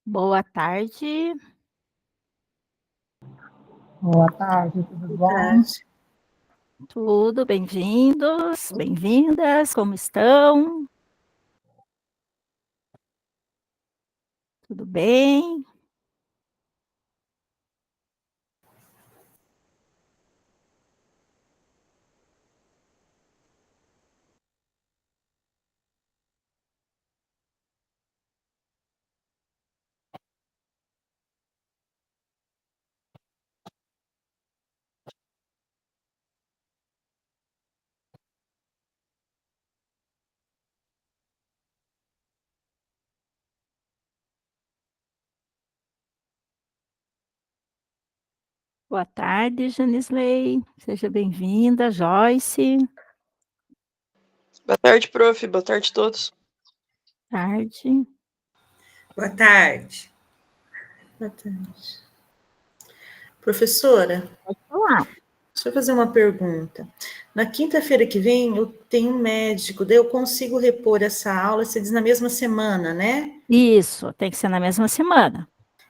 Boa tarde. Boa tarde, tudo Boa bom? tarde. Tudo, bem-vindos, bem-vindas, como estão? Tudo bem? Boa tarde, Janisley. Seja bem-vinda, Joyce. Boa tarde, prof. Boa tarde a todos. Tarde. Boa tarde. Boa tarde. Professora, Pode falar. deixa eu fazer uma pergunta. Na quinta-feira que vem, eu tenho um médico, daí eu consigo repor essa aula, você diz na mesma semana, né? Isso, tem que ser na mesma semana.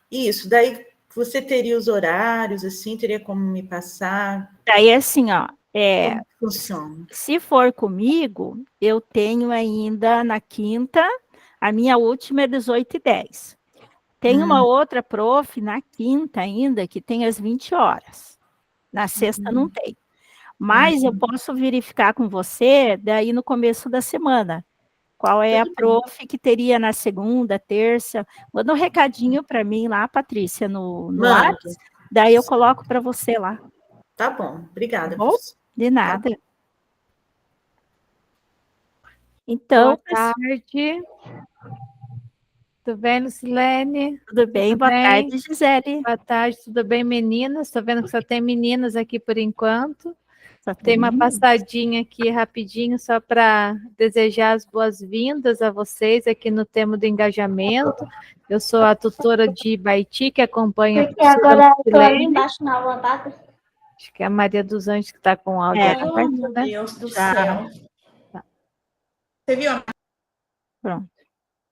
Isso, daí você teria os horários, assim, teria como me passar? Daí, assim, ó, Como que funciona? se for comigo, eu tenho ainda na quinta, a minha última é 18h10. Tem uma outra prof na quinta ainda, que tem às 20 horas. Na sexta não tem. Mas eu posso verificar com você daí no começo da semana. Qual é a Tudo bem. prof que teria na segunda, terça? Manda um recadinho para mim lá, Patrícia, no Mando. WhatsApp. Daí eu coloco para você lá. Tá bom. Tá Obrigada, bom? professora. De nada. Boa Então, tarde. Tudo bem, Lucilene? tudo bem? Tudo Boa bem? tarde, Gisele. Boa tarde, tudo bem, meninas? Estou vendo que só tem meninas aqui por enquanto. Só Tem uma tem? passadinha aqui rapidinho só para desejar as boas-vindas a vocês aqui no tema do engajamento. Eu sou a tutora de Baiti, que acompanha a Porque professora agora eu tô ali Lucilene. embaixo na lavada. Acho que é a Maria dos Anjos que está com o áudio Oh, aberto, meu né? Deus do Já. céu. Você viu? Pronto.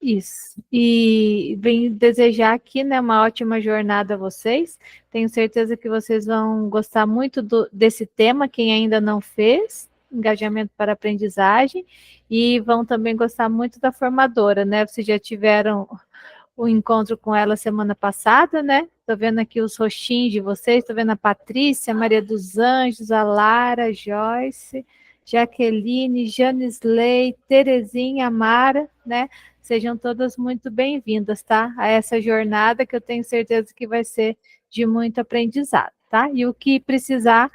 Isso. E venho desejar aqui, né, uma ótima jornada a vocês. Tenho certeza que vocês vão gostar muito desse tema, quem ainda não fez, engajamento para aprendizagem, e vão também gostar muito da formadora, né? Vocês já tiveram o encontro com ela semana passada, né? Estou vendo aqui os rostinhos de vocês, estou vendo a Patrícia, Maria dos Anjos, a Lara, a Joyce, Jaqueline, Janisley, Terezinha, Mara, né? Sejam todas muito bem-vindas, tá? A essa jornada que eu tenho certeza que vai ser de muito aprendizado, tá? E o que precisar,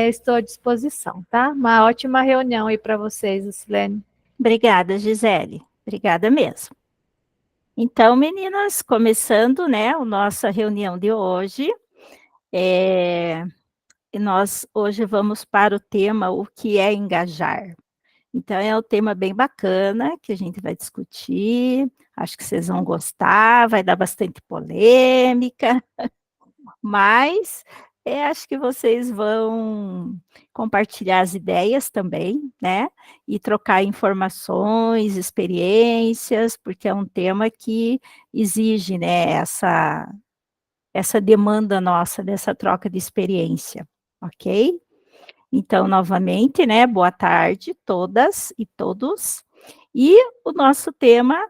estou à disposição, tá? Uma ótima reunião aí para vocês, Lucilene. Obrigada, Gisele. Obrigada mesmo. Então, meninas, começando, né, a nossa reunião de hoje, e nós hoje vamos para o tema o que é engajar. Então, é um tema bem bacana que a gente vai discutir, acho que vocês vão gostar, vai dar bastante polêmica, mas acho que vocês vão compartilhar as ideias também, né? E trocar informações, experiências, porque é um tema que exige, né, essa demanda nossa dessa troca de experiência, ok? Então, novamente, né, boa tarde todas e todos. E o nosso tema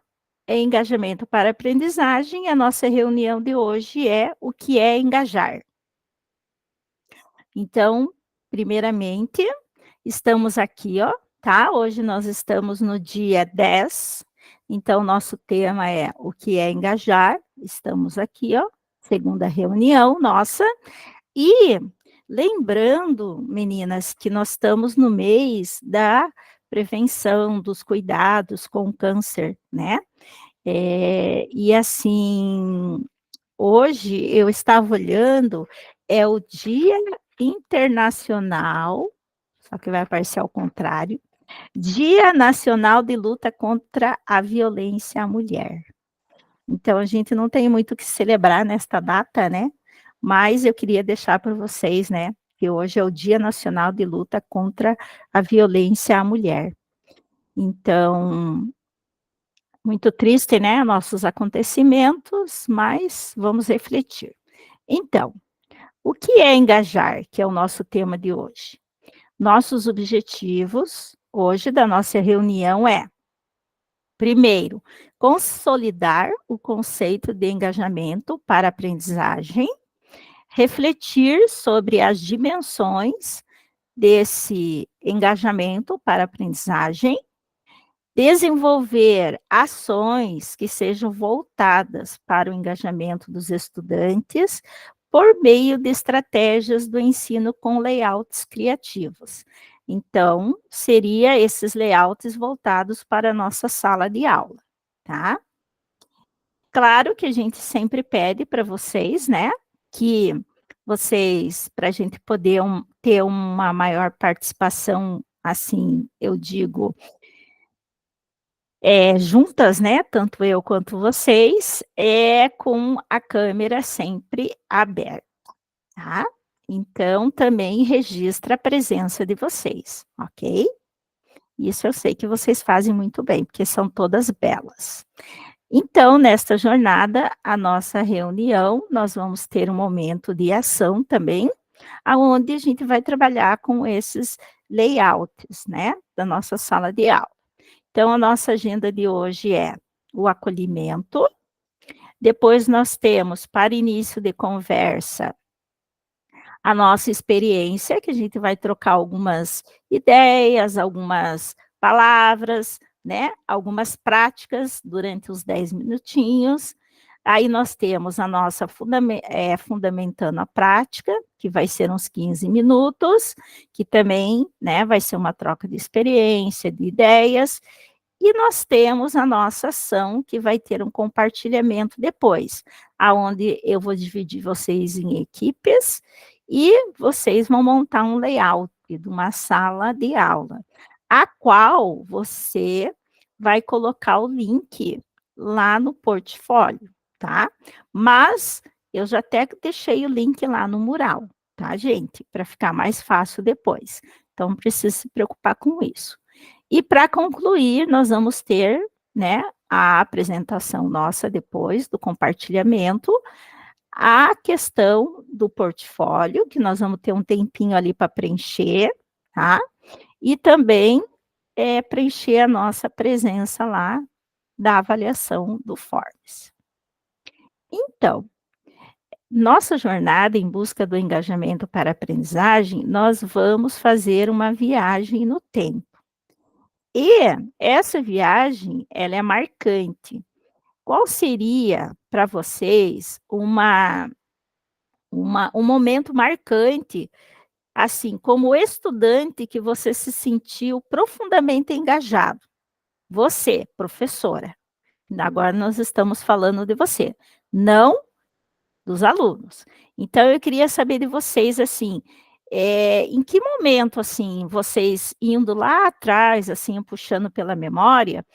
é engajamento para aprendizagem. A nossa reunião de hoje é o que é engajar. Então, primeiramente, estamos aqui, ó, tá? Hoje nós estamos no dia 10. Então, nosso tema é o que é engajar. Estamos aqui, ó, segunda reunião nossa. E lembrando, meninas, que nós estamos no mês da prevenção dos cuidados com o câncer, né? E assim, hoje eu estava olhando, é o Dia Internacional, só que vai aparecer ao contrário, Dia Nacional de Luta contra a Violência à Mulher. Então, a gente não tem muito o que celebrar nesta data, né? Mas eu queria deixar para vocês, né, que hoje é o Dia Nacional de Luta contra a Violência à Mulher. Então, Muito triste, né, nossos acontecimentos, mas vamos refletir. Então, o que é engajar, que é o nosso tema de hoje? Nossos objetivos hoje da nossa reunião é, primeiro, consolidar o conceito de engajamento para aprendizagem, refletir sobre as dimensões desse engajamento para aprendizagem, desenvolver ações que sejam voltadas para o engajamento dos estudantes por meio de estratégias do ensino com layouts criativos. Então, seria esses layouts voltados para a nossa sala de aula, tá? Claro que a gente sempre pede para vocês, né, que vocês, para a gente poder ter uma maior participação, assim, eu digo, juntas, né, tanto eu quanto vocês, com a câmera sempre aberta, tá? Então, também registra a presença de vocês, ok? Isso eu sei que vocês fazem muito bem, porque são todas belas. Então, nesta jornada, a nossa reunião, nós vamos ter um momento de ação também, aonde a gente vai trabalhar com esses layouts, né, da nossa sala de aula. Então, a nossa agenda de hoje é o acolhimento, depois nós temos, para início de conversa, a nossa experiência, que a gente vai trocar algumas ideias, algumas palavras, né, algumas práticas durante os 10 minutinhos. Aí nós temos a nossa fundamentando a prática, que vai ser uns 15 minutos, que também, né, vai ser uma troca de experiência, de ideias, e nós temos a nossa ação, que vai ter um compartilhamento depois, aonde eu vou dividir vocês em equipes, e vocês vão montar um layout de uma sala de aula, a qual você vai colocar o link lá no portfólio, tá? Mas eu já até deixei o link lá no mural, tá, gente? Para ficar mais fácil depois. Então, não precisa se preocupar com isso. E para concluir, nós vamos ter, né, a apresentação nossa depois do compartilhamento, a questão do portfólio, que nós vamos ter um tempinho ali para preencher, tá? E também preencher a nossa presença lá da avaliação do Forbes. Então, nossa jornada em busca do engajamento para a aprendizagem, nós vamos fazer uma viagem no tempo. E essa viagem, ela é marcante. Qual seria para vocês um momento marcante, assim, como estudante que você se sentiu profundamente engajado? Você, professora. Agora nós estamos falando de você, não dos alunos. Então eu queria saber de vocês, assim, em que momento, assim, vocês indo lá atrás, assim, puxando pela memória,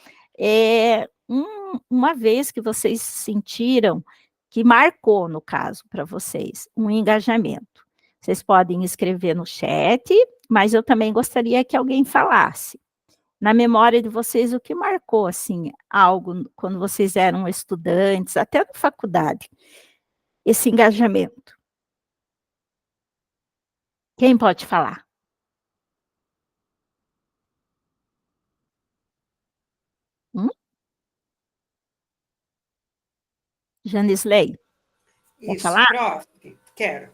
uma vez que vocês sentiram que marcou, no caso, para vocês, um engajamento. Vocês podem escrever no chat, mas eu também gostaria que alguém falasse. Na memória de vocês, o que marcou, assim, algo quando vocês eram estudantes, até na faculdade, esse engajamento? Quem pode falar? Janisley, quer Isso, falar? prof, quero.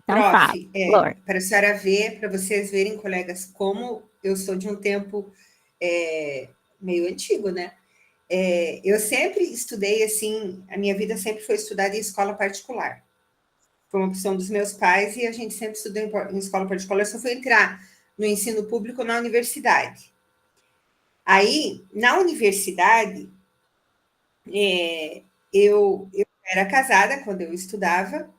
Então fala, Prof, Flor. para a senhora ver, para vocês verem, colegas, como eu sou de um tempo meio antigo, né? Eu sempre estudei, assim, a minha vida sempre foi estudada em escola particular. Foi uma opção dos meus pais e a gente sempre estudou em escola particular. Eu só fui entrar no ensino público na universidade. Aí, na universidade, eu era casada quando eu estudava,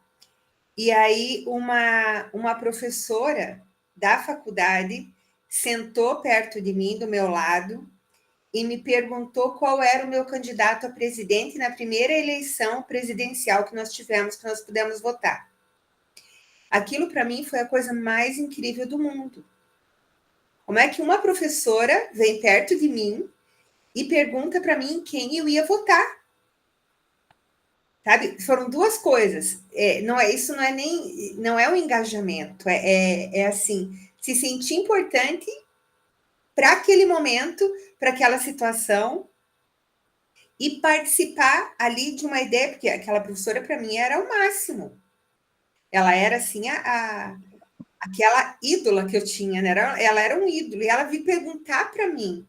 e aí uma professora da faculdade sentou perto de mim, do meu lado, e me perguntou qual era o meu candidato a presidente na primeira eleição presidencial que nós tivemos, que nós pudemos votar. Aquilo para mim foi a coisa mais incrível do mundo. Como é que uma professora vem perto de mim e pergunta para mim quem eu ia votar. Sabe? Foram duas coisas. Isso não é o engajamento, é assim, se sentir importante para aquele momento, para aquela situação, e participar ali de uma ideia, porque aquela professora para mim era o máximo. Ela era assim aquela ídola que eu tinha, né? Ela era um ídolo, e ela veio perguntar para mim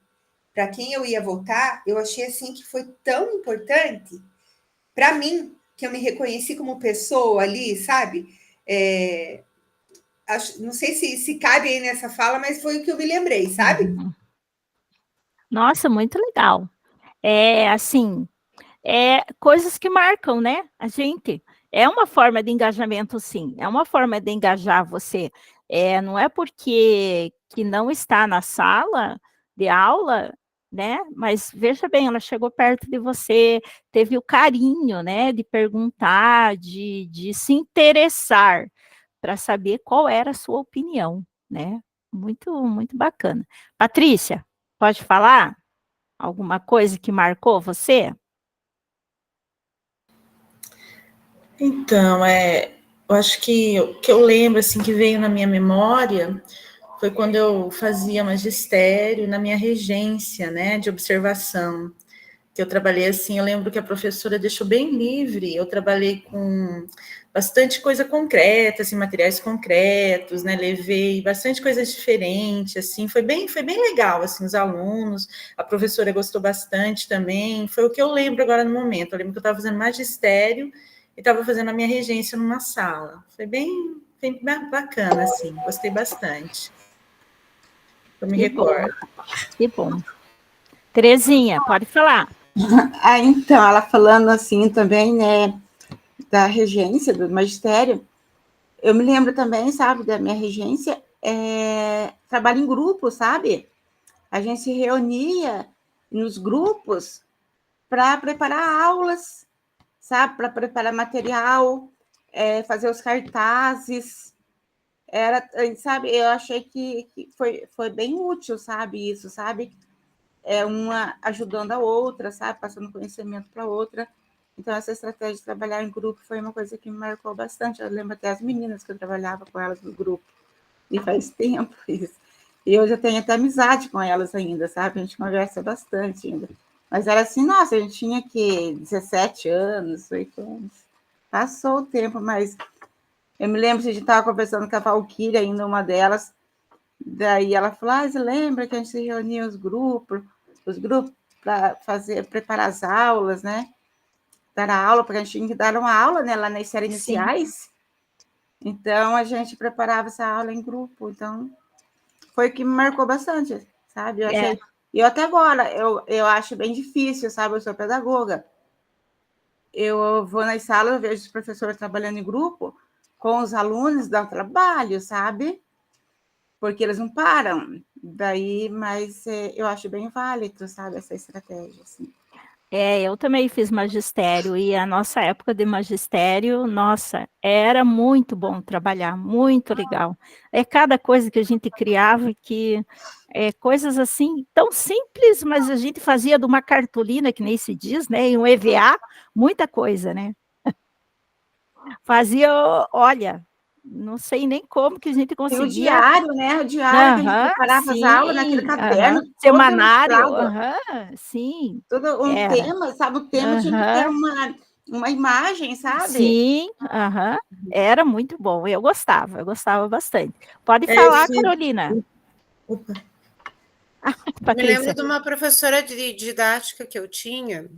para quem eu ia votar. Eu achei assim que foi tão importante para mim, que eu me reconheci como pessoa ali, sabe? Não sei se cabe aí nessa fala, mas foi o que eu me lembrei, sabe? Uhum. Nossa, muito legal. Assim, coisas que marcam, né? A gente. É uma forma de engajamento, sim. É uma forma de engajar você. Não é porque que não está na sala de aula, né? Mas veja bem, ela chegou perto de você, teve o carinho, né? De perguntar, de se interessar para saber qual era a sua opinião, né? Muito, muito bacana. Patrícia, pode falar alguma coisa que marcou você? Então, eu acho que o que eu lembro, assim, que veio na minha memória foi quando eu fazia magistério na minha regência, né, de observação, que eu trabalhei assim, eu lembro que a professora deixou bem livre, eu trabalhei com bastante coisa concreta, assim, materiais concretos, né, levei bastante coisa diferente, assim, foi bem legal, assim, os alunos, a professora gostou bastante também, foi o que eu lembro agora no momento, eu lembro que eu estava fazendo magistério e estava fazendo a minha regência numa sala, foi bem bacana, assim, gostei bastante, eu me Que bom, recordo. que bom. Terezinha, pode falar. Então, ela falando assim também, né, da regência, do magistério, eu me lembro também, sabe, da minha regência, trabalho em grupo, sabe? A gente se reunia nos grupos para preparar aulas, sabe? Para preparar material, fazer os cartazes. Sabe, eu achei que foi bem útil, sabe, isso, sabe? Uma ajudando a outra, sabe? Passando conhecimento para outra. Então, essa estratégia de trabalhar em grupo foi uma coisa que me marcou bastante. Eu lembro até as meninas que eu trabalhava com elas no grupo. E faz tempo isso. E eu já tenho até amizade com elas ainda, sabe? A gente conversa bastante ainda. Mas era assim, nossa, a gente tinha que 17 anos, 18 anos. Passou o tempo, mas eu me lembro que a gente estava conversando com a Valquíria, ainda uma delas. Daí ela falou: você lembra que a gente se reunia os grupos para preparar as aulas, né? Dar a aula, porque a gente tinha que dar uma aula, né, lá nas séries iniciais. Então, a gente preparava essa aula em grupo. Então, foi o que me marcou bastante, sabe? Eu achei. E até agora, eu acho bem difícil, sabe? Eu sou pedagoga. Eu vou nas salas, eu vejo os professores trabalhando em grupo, com os alunos, dá um trabalho, sabe? Porque eles não param. Daí, mas eu acho bem válido, sabe, essa estratégia, assim. Eu também fiz magistério e a nossa época de magistério, nossa, era muito bom trabalhar, muito legal. Cada coisa que a gente criava que coisas assim tão simples, mas a gente fazia de uma cartolina, que nem se diz, né, e um EVA, muita coisa, né? Fazia, olha, não sei nem como que a gente Tem o conseguia. diário, né? O diário que a gente preparava as aulas naquele caderno, todo semanário, ilustrado. sim, Todo um era. tema, sabe? O tema tinha que ter uma imagem, sabe? Sim, era muito bom. Eu gostava bastante. Pode Eu falar, fiz. Carolina. Opa. Me lembro Patrícia. de uma professora de didática que eu tinha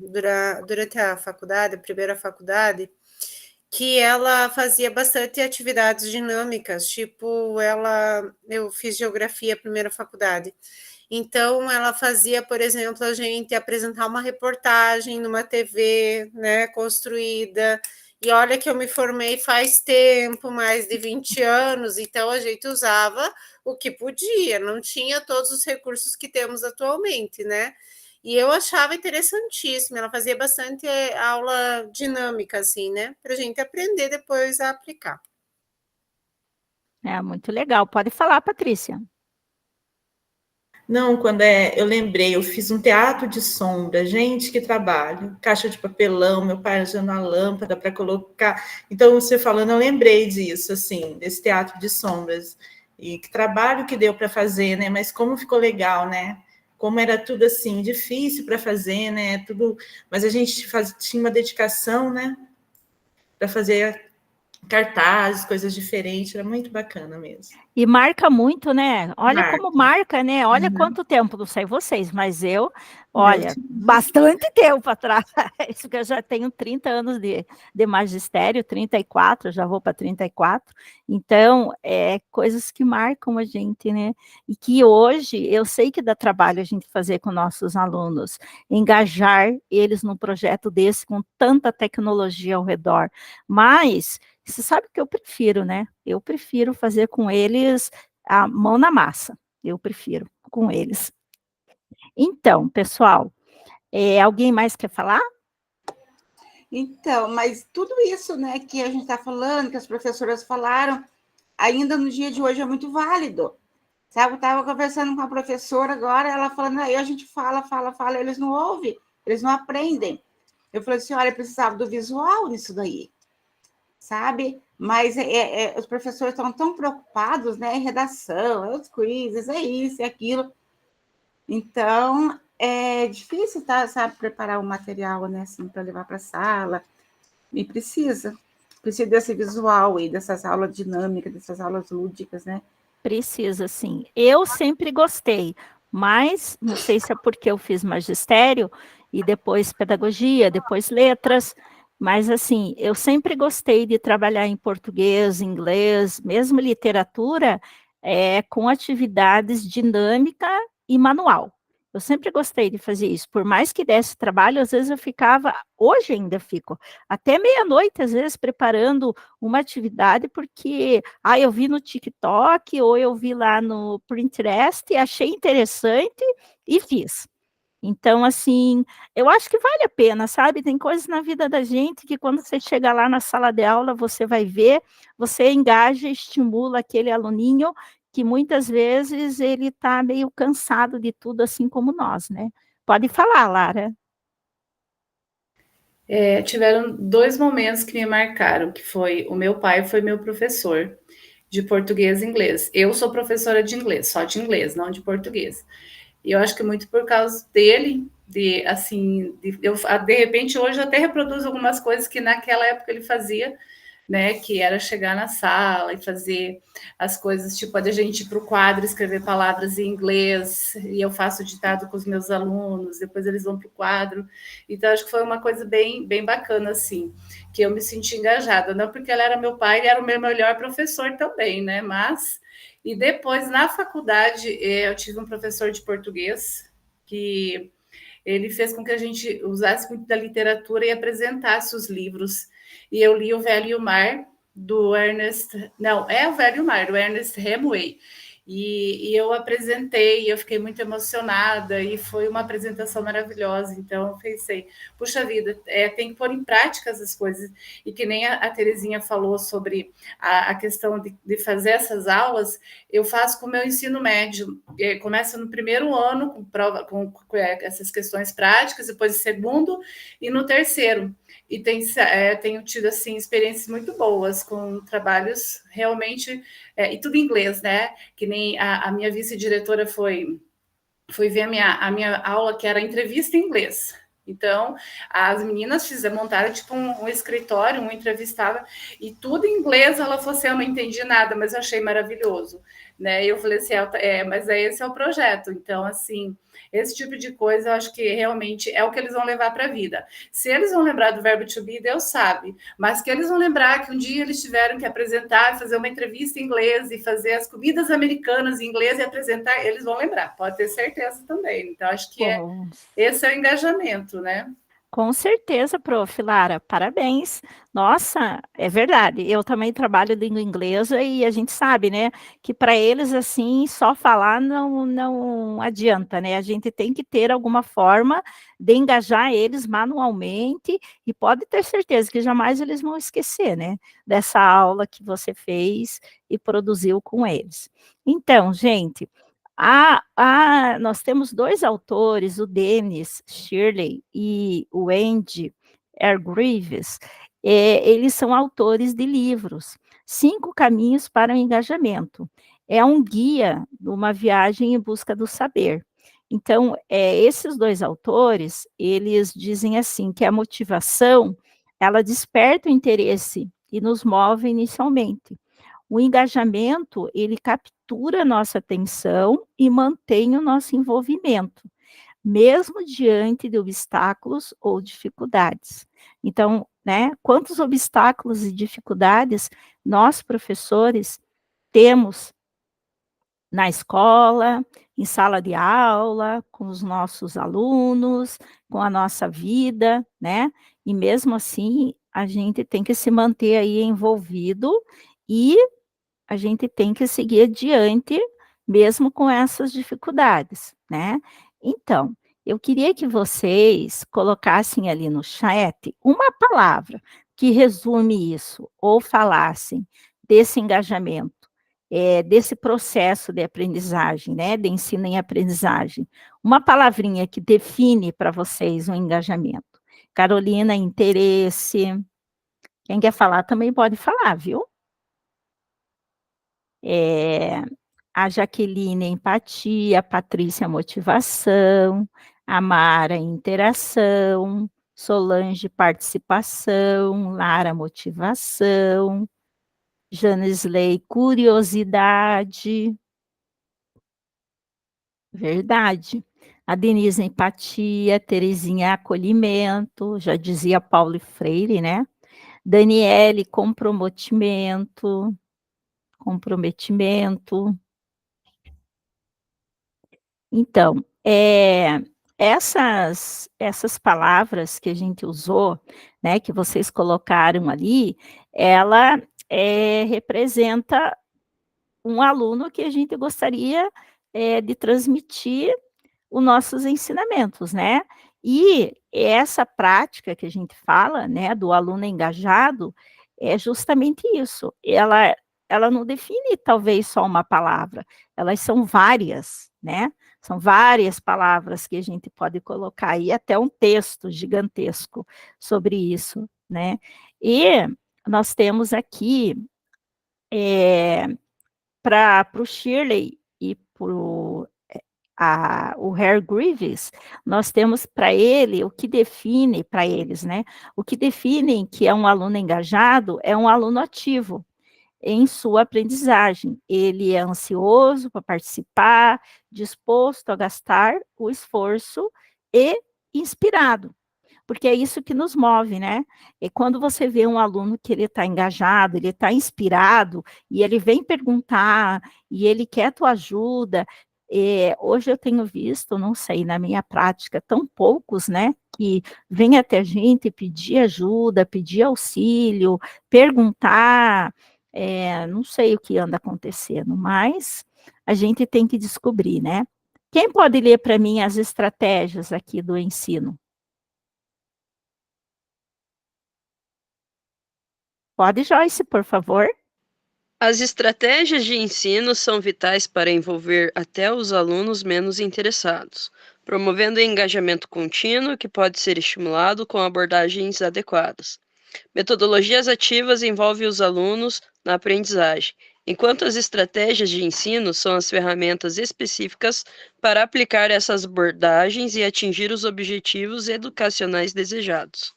durante a faculdade, a primeira faculdade, que ela fazia bastante atividades dinâmicas, tipo, eu fiz geografia a primeira faculdade. Então, ela fazia, por exemplo, a gente apresentar uma reportagem numa TV, né, construída. E olha que eu me formei faz tempo, mais de 20 anos, então a gente usava o que podia, não tinha todos os recursos que temos atualmente, né? E eu achava interessantíssimo, ela fazia bastante aula dinâmica, assim, né? Para a gente aprender depois a aplicar. Muito legal. Pode falar, Patrícia. Não, eu lembrei, eu fiz um teatro de sombra, gente, que trabalho, caixa de papelão, meu pai usando a lâmpada para colocar. Então, você falando, eu lembrei disso, assim, desse teatro de sombras. E que trabalho que deu para fazer, né? Mas como ficou legal, né? Como era tudo assim, difícil para fazer, né? Tudo, mas a gente tinha uma dedicação, né? Para fazer cartazes, coisas diferentes, era muito bacana mesmo. E marca muito, né? Olha Marca. como marca, né? Olha quanto tempo, não sei vocês, mas olha, bastante tempo atrás, que eu já tenho 30 anos de magistério, 34, já vou para 34. Então, coisas que marcam a gente, né? E que hoje, eu sei que dá trabalho a gente fazer com nossos alunos, engajar eles num projeto desse, com tanta tecnologia ao redor, mas você sabe que eu prefiro, né? Eu prefiro fazer com eles a mão na massa. Eu prefiro com eles. Então, pessoal, alguém mais quer falar? Então, mas tudo isso, né, que a gente está falando, que as professoras falaram, ainda no dia de hoje é muito válido. Sabe, eu estava conversando com a professora agora, ela falando, aí a gente fala, eles não ouvem, eles não aprendem. Eu falei assim, olha, eu precisava do visual nisso daí, sabe? Mas os professores estão tão preocupados, né, em redação, os quizzes, é isso, é aquilo. Então, é difícil, tá, sabe, preparar o material, né, assim, para levar para a sala. E precisa desse visual aí, dessas aulas dinâmicas, dessas aulas lúdicas, né? Precisa, sim. Eu sempre gostei, mas não sei se é porque eu fiz magistério e depois pedagogia, depois letras, mas assim, eu sempre gostei de trabalhar em português, inglês, mesmo literatura, com atividades dinâmica e manual. Eu sempre gostei de fazer isso, por mais que desse trabalho, às vezes eu ficava, hoje ainda fico, até meia-noite, às vezes, preparando uma atividade, porque eu vi no TikTok, ou eu vi lá no Pinterest, achei interessante e fiz. Então, assim, eu acho que vale a pena, sabe? Tem coisas na vida da gente que quando você chega lá na sala de aula, você vai ver, você engaja, estimula aquele aluninho que muitas vezes ele está meio cansado de tudo, assim como nós, né? Pode falar, Lara. Tiveram 2 momentos que me marcaram, que foi o meu pai foi meu professor de português e inglês. Eu sou professora de inglês, só de inglês, não de português. E eu acho que muito por causa dele, de repente hoje eu até reproduzo algumas coisas que naquela época ele fazia, né? Que era chegar na sala e fazer as coisas, tipo, a gente ir para o quadro, escrever palavras em inglês, e eu faço ditado com os meus alunos, depois eles vão para o quadro. Então, acho que foi uma coisa bem, bem bacana, assim, que eu me senti engajada, não porque ele era meu pai, ele era o meu melhor professor também, né? Mas, e depois, na faculdade, eu tive um professor de português que ele fez com que a gente usasse muito da literatura e apresentasse os livros. E eu li O Velho e o Mar, do Ernest... Não, é O Velho e o Mar, do Ernest Hemingway. E eu apresentei, eu fiquei muito emocionada, e foi uma apresentação maravilhosa. Então, eu pensei, puxa vida, tem que pôr em prática essas coisas. E que nem a Terezinha falou sobre a questão de fazer essas aulas, eu faço com o meu ensino médio. Começa no primeiro ano, com prova, com essas questões práticas, depois no segundo e no terceiro. E tenho tido assim, experiências muito boas com trabalhos realmente, e tudo em inglês, né? Que nem a minha vice-diretora foi ver a minha aula, que era entrevista em inglês. Então, as meninas montaram tipo um escritório, um entrevistava, e tudo em inglês. Ela falou assim, eu não entendi nada, mas eu achei maravilhoso, né? E eu falei assim, mas esse é o projeto. Então, assim, esse tipo de coisa eu acho que realmente é o que eles vão levar para a vida. Se eles vão lembrar do verbo to be, Deus sabe, mas que eles vão lembrar que um dia eles tiveram que apresentar, fazer uma entrevista em inglês e fazer as comidas americanas em inglês e apresentar, eles vão lembrar, pode ter certeza também. Então, acho que esse é o engajamento, né? Com certeza, prof. Lara, parabéns. Nossa, é verdade. Eu também trabalho língua inglesa e a gente sabe, né, que para eles, assim, só falar não adianta, né? A gente tem que ter alguma forma de engajar eles manualmente e pode ter certeza que jamais eles vão esquecer, né, dessa aula que você fez e produziu com eles. Então, gente, Nós temos 2 autores, o Dennis Shirley e o Andy Hargreaves, eles são autores de livros, 5 caminhos para o engajamento. É um guia numa viagem em busca do saber. Então, esses 2 autores, eles dizem assim, que a motivação, ela desperta o interesse e nos move inicialmente. O engajamento, ele captura a nossa atenção e mantém o nosso envolvimento, mesmo diante de obstáculos ou dificuldades. Então, né, quantos obstáculos e dificuldades nós, professores, temos na escola, em sala de aula, com os nossos alunos, com a nossa vida, né? E mesmo assim, a gente tem que se manter aí envolvido e a gente tem que seguir adiante, mesmo com essas dificuldades, né? Então, eu queria que vocês colocassem ali no chat uma palavra que resume isso, ou falassem desse engajamento, desse processo de aprendizagem, né? De ensino e aprendizagem. Uma palavrinha que define para vocês o engajamento. Carolina, interesse. Quem quer falar também pode falar, viu? A Jaqueline, empatia, a Patrícia, motivação, a Mara, interação, Solange, participação, Lara, motivação, Janisley, curiosidade, verdade. A Denise, empatia, Terezinha, acolhimento, já dizia Paulo Freire, né? Daniele, comprometimento. Então, essas palavras que a gente usou, né, que vocês colocaram ali, ela representa um aluno que a gente gostaria de transmitir os nossos ensinamentos, né? E essa prática que a gente fala, né, do aluno engajado, é justamente isso. Ela não define talvez só uma palavra, elas são várias, né? São várias palavras que a gente pode colocar aí, até um texto gigantesco sobre isso, né? E nós temos aqui, para o Shirley e para o Hargreaves, nós temos para ele, o que define para eles, né? O que define que é um aluno engajado é um aluno ativo em sua aprendizagem. Ele é ansioso para participar, disposto a gastar o esforço e inspirado, porque é isso que nos move, né? E quando você vê um aluno que ele está engajado, ele está inspirado, e ele vem perguntar, e ele quer tua ajuda, hoje eu tenho visto, não sei, na minha prática, tão poucos, né, que vêm até a gente pedir ajuda, pedir auxílio, perguntar, não sei o que anda acontecendo, mas a gente tem que descobrir, né? Quem pode ler para mim as estratégias aqui do ensino? Pode, Joyce, por favor. As estratégias de ensino são vitais para envolver até os alunos menos interessados, promovendo o engajamento contínuo que pode ser estimulado com abordagens adequadas. Metodologias ativas envolvem os alunos na aprendizagem, enquanto as estratégias de ensino são as ferramentas específicas para aplicar essas abordagens e atingir os objetivos educacionais desejados.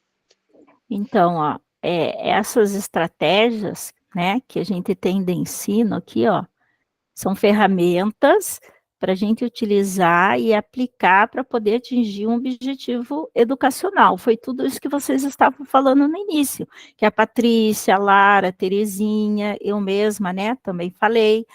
Então, ó, essas estratégias, né, que a gente tem de ensino aqui, ó, são ferramentas para a gente utilizar e aplicar para poder atingir um objetivo educacional. Foi tudo isso que vocês estavam falando no início, que a Patrícia, a Lara, a Terezinha, eu mesma, né, também falei,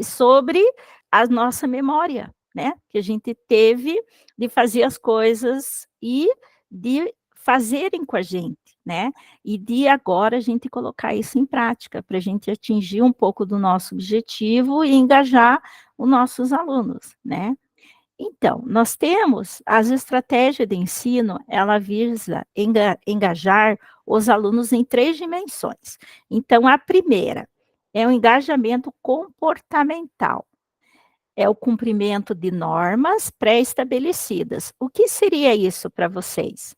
sobre a nossa memória, né, que a gente teve de fazer as coisas e de fazerem com a gente, né? E de agora a gente colocar isso em prática, para a gente atingir um pouco do nosso objetivo e engajar os nossos alunos, né? Então, nós temos as estratégias de ensino, ela visa engajar os alunos em 3 dimensões. Então, a primeira é o engajamento comportamental. é o cumprimento de normas pré-estabelecidas. O que seria isso para vocês?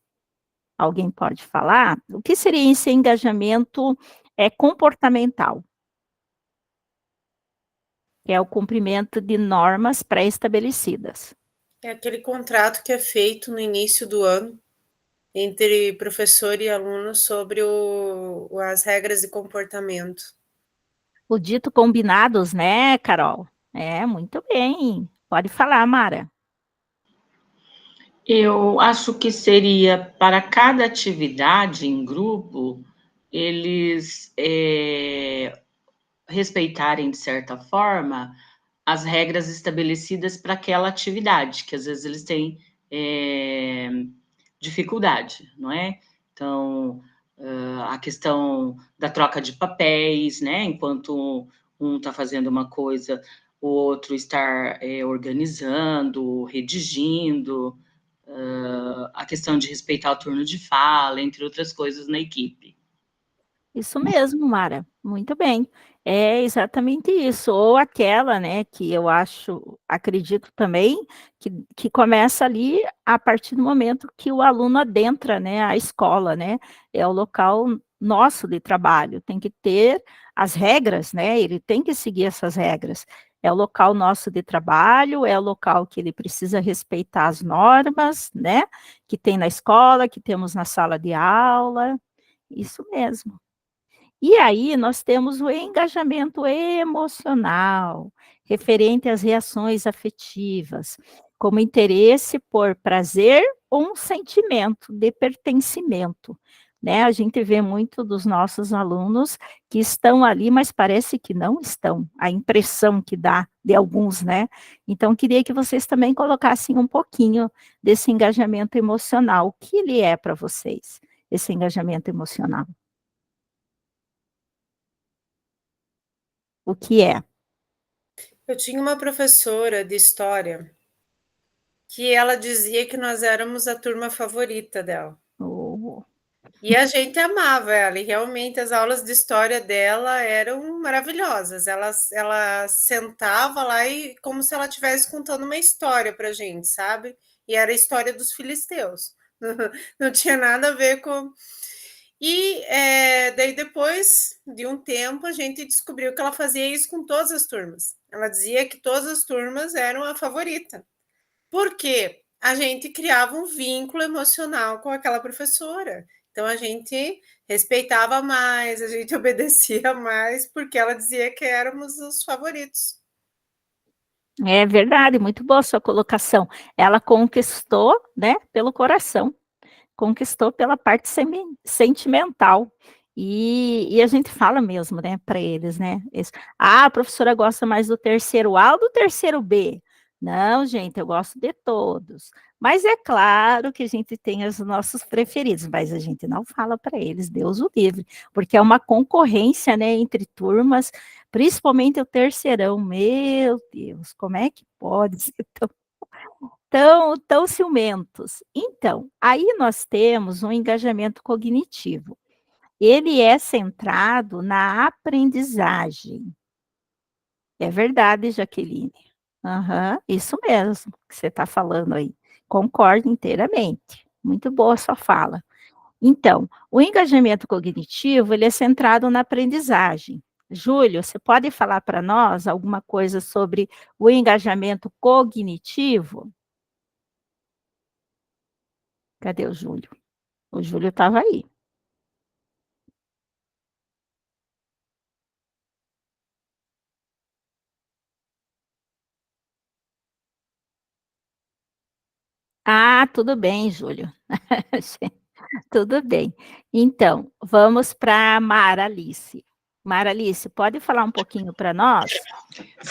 Alguém pode falar? O que seria esse engajamento comportamental? Que é o cumprimento de normas pré-estabelecidas. É aquele contrato que é feito no início do ano entre professor e aluno sobre as regras de comportamento. O dito combinados, né, Carol? Muito bem. Pode falar, Mara. Eu acho que seria para cada atividade em grupo, eles respeitarem, de certa forma, as regras estabelecidas para aquela atividade, que às vezes eles têm dificuldade, não é? Então, a questão da troca de papéis, né? Enquanto um está fazendo uma coisa, o outro estar organizando, redigindo, a questão de respeitar o turno de fala, entre outras coisas na equipe. Isso mesmo, Mara. Muito bem. É exatamente isso. Ou aquela, né, que eu acredito também, que começa ali a partir do momento que o aluno adentra, né, a escola, né? É o local nosso de trabalho. Tem que ter as regras, né? Ele tem que seguir essas regras. É o local nosso de trabalho, é o local que ele precisa respeitar as normas, né? Que tem na escola, que temos na sala de aula. Isso mesmo. E aí nós temos o engajamento emocional, referente às reações afetivas, como interesse por prazer ou um sentimento de pertencimento. Né? A gente vê muito dos nossos alunos que estão ali, mas parece que não estão, a impressão que dá de alguns, né? Então, queria que vocês também colocassem um pouquinho desse engajamento emocional. O que ele é para vocês, esse engajamento emocional? O que é? Eu tinha uma professora de história que ela dizia que nós éramos a turma favorita dela. Oh. E a gente amava ela, e realmente as aulas de história dela eram maravilhosas. Ela sentava lá e como se ela estivesse contando uma história para a gente, sabe? E era a história dos filisteus. Não tinha nada a ver com... E daí depois de um tempo a gente descobriu que ela fazia isso com todas as turmas. Ela dizia que todas as turmas eram a favorita. Por quê? A gente criava um vínculo emocional com aquela professora. Então a gente respeitava mais, a gente obedecia mais, porque ela dizia que éramos os favoritos. É verdade, muito boa a sua colocação. Ela conquistou, né, pelo coração, conquistou pela parte sentimental. E a gente fala mesmo, né, para eles, né? A professora gosta mais do terceiro A ou do terceiro B? Não, gente, eu gosto de todos. Mas é claro que a gente tem os nossos preferidos, mas a gente não fala para eles, Deus o livre, porque é uma concorrência, né, entre turmas, principalmente o terceirão. Meu Deus, como é que pode ser tão ciumentos? Então, aí nós temos um engajamento cognitivo. Ele é centrado na aprendizagem. É verdade, Jaqueline. Isso mesmo que você está falando aí. Concordo inteiramente. Muito boa a sua fala. Então, o engajamento cognitivo, ele é centrado na aprendizagem. Júlio, você pode falar para nós alguma coisa sobre o engajamento cognitivo? Cadê o Júlio? O Júlio estava aí. Ah, tudo bem, Júlio. Tudo bem. Então, vamos para Mara Alice. Mara Alice, pode falar um pouquinho para nós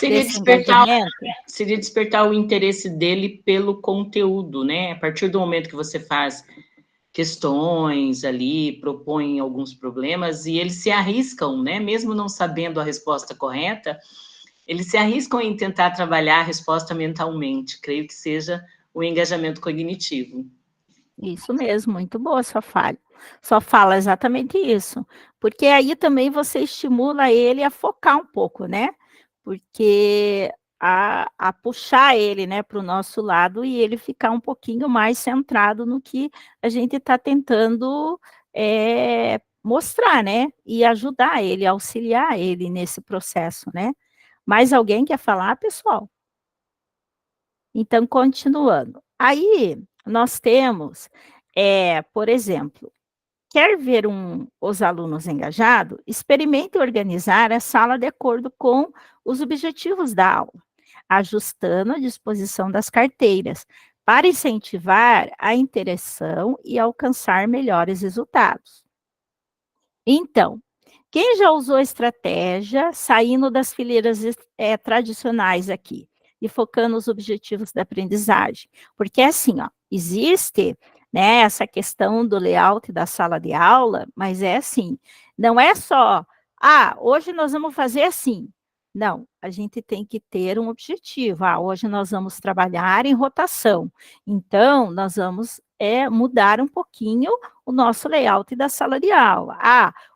desse engajamento? Seria despertar o interesse dele pelo conteúdo, né? A partir do momento que você faz questões ali, propõe alguns problemas e eles se arriscam, né? Mesmo não sabendo a resposta correta, eles se arriscam em tentar trabalhar a resposta mentalmente. Creio que seja o engajamento cognitivo. Isso mesmo, muito boa sua fala. Só fala exatamente isso. Porque aí também você estimula ele a focar um pouco, né? Porque a puxar ele, né, para o nosso lado e ele ficar um pouquinho mais centrado no que a gente está tentando mostrar, né, e ajudar ele, auxiliar ele nesse processo, né. Mais alguém quer falar, pessoal? Então, continuando. Aí, nós temos, por exemplo, quer ver os alunos engajados? Experimente organizar a sala de acordo com os objetivos da aula, ajustando a disposição das carteiras, para incentivar a interação e alcançar melhores resultados. Então, quem já usou a estratégia, saindo das fileiras tradicionais aqui, e focando os objetivos da aprendizagem? Porque assim, ó, existe, né, essa questão do layout da sala de aula, mas é assim, não é só, hoje nós vamos fazer assim. Não, a gente tem que ter um objetivo. Hoje nós vamos trabalhar em rotação. Então, nós vamos mudar um pouquinho o nosso layout da sala de aula.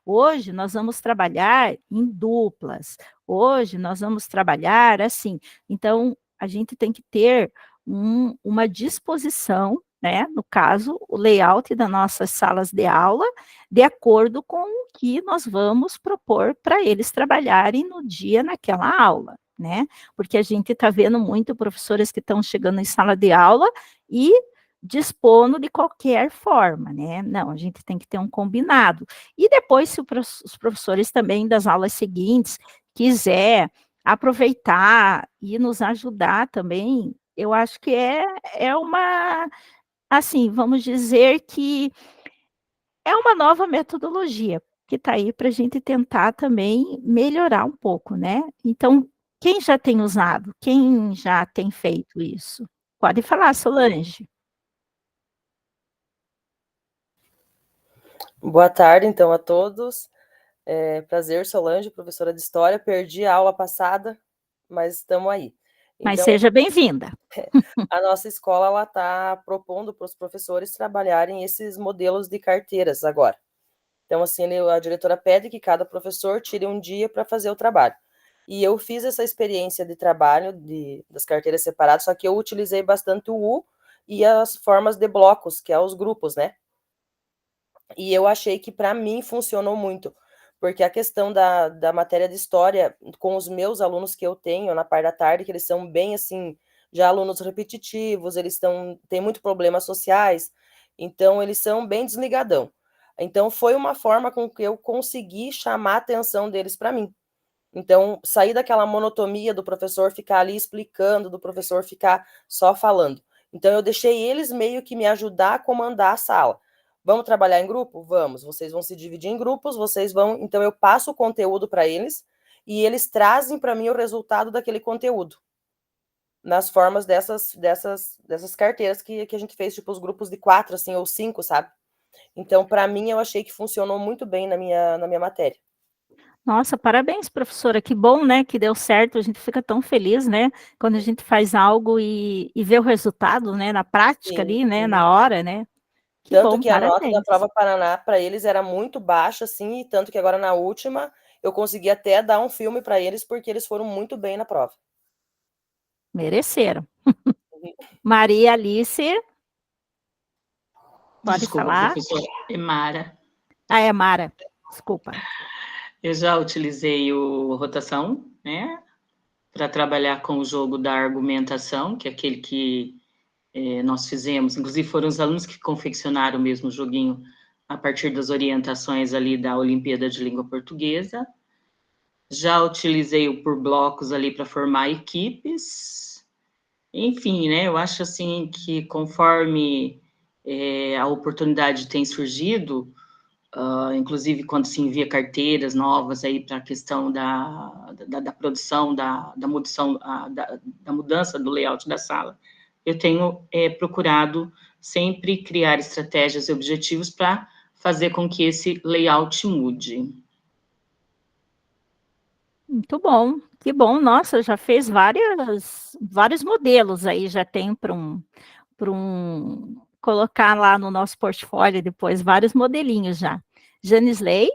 Hoje nós vamos trabalhar em duplas. Hoje nós vamos trabalhar assim. Então, a gente tem que ter uma disposição, né? No caso, o layout das nossas salas de aula, de acordo com o que nós vamos propor para eles trabalharem no dia naquela aula, né? Porque a gente está vendo muito professores que estão chegando em sala de aula e dispondo de qualquer forma, né? Não, a gente tem que ter um combinado. E depois, se os professores também das aulas seguintes quiser aproveitar e nos ajudar também, eu acho que é uma, assim, vamos dizer que é uma nova metodologia que está aí para a gente tentar também melhorar um pouco, né? Então, quem já tem usado? Quem já tem feito isso? Pode falar, Solange. Boa tarde, então, a todos. Prazer, Solange, professora de História. Perdi a aula passada, mas estamos aí. Mas então, seja bem-vinda. A nossa escola está propondo para os professores trabalharem esses modelos de carteiras agora. Então, assim, a diretora pede que cada professor tire um dia para fazer o trabalho. E eu fiz essa experiência de trabalho das carteiras separadas, só que eu utilizei bastante o U e as formas de blocos, que é os grupos, né? E eu achei que, para mim, funcionou muito, porque a questão da matéria de história, com os meus alunos que eu tenho na parte da tarde, que eles são bem, assim, já alunos repetitivos, eles têm muito problemas sociais, então eles são bem desligadão. Então, foi uma forma com que eu consegui chamar a atenção deles para mim. Então, sair daquela monotonia do professor ficar ali explicando, do professor ficar só falando. Então, eu deixei eles meio que me ajudar a comandar a sala. Vamos trabalhar em grupo? Vamos. Vocês vão se dividir em grupos, vocês vão... Então, eu passo o conteúdo para eles e eles trazem para mim o resultado daquele conteúdo. Nas formas dessas carteiras que a gente fez, tipo, os grupos de 4, assim, ou 5, sabe? Então, para mim, eu achei que funcionou muito bem na minha matéria. Nossa, parabéns, professora, que bom, né, que deu certo, a gente fica tão feliz, né, quando a gente faz algo e vê o resultado, né, na prática. Sim, ali, né, na hora, né. Que tanto bom, que parabéns. A nota da prova Paraná, para eles, era muito baixa, assim, e tanto que agora na última, eu consegui até dar um filme para eles, porque eles foram muito bem na prova. Mereceram. Maria Alice. Pode falar. Professora, é Mara. É Mara, desculpa. Eu já utilizei o rotação, né, para trabalhar com o jogo da argumentação, que é aquele que nós fizemos, inclusive foram os alunos que confeccionaram o mesmo joguinho a partir das orientações ali da Olimpíada de Língua Portuguesa. Já utilizei o por blocos ali para formar equipes. Enfim, né, eu acho assim que conforme a oportunidade tem surgido, inclusive quando se envia carteiras novas aí para a questão da produção, da mudança do layout da sala, eu tenho procurado sempre criar estratégias e objetivos para fazer com que esse layout mude. Muito bom, que bom. Nossa, já fez vários modelos aí, já tem para colocar lá no nosso portfólio depois, vários modelinhos já. Janisley?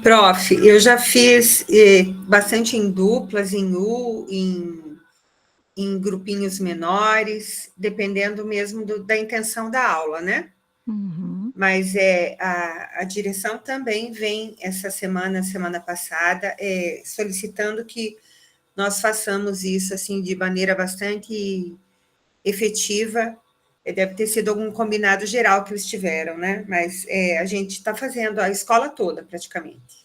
Prof, eu já fiz bastante em duplas, em grupinhos menores, dependendo mesmo da intenção da aula, né? Uhum. Mas a direção também vem essa semana passada, solicitando que nós façamos isso assim de maneira bastante efetiva. Deve ter sido algum combinado geral que eles tiveram, né? Mas a gente está fazendo a escola toda, praticamente.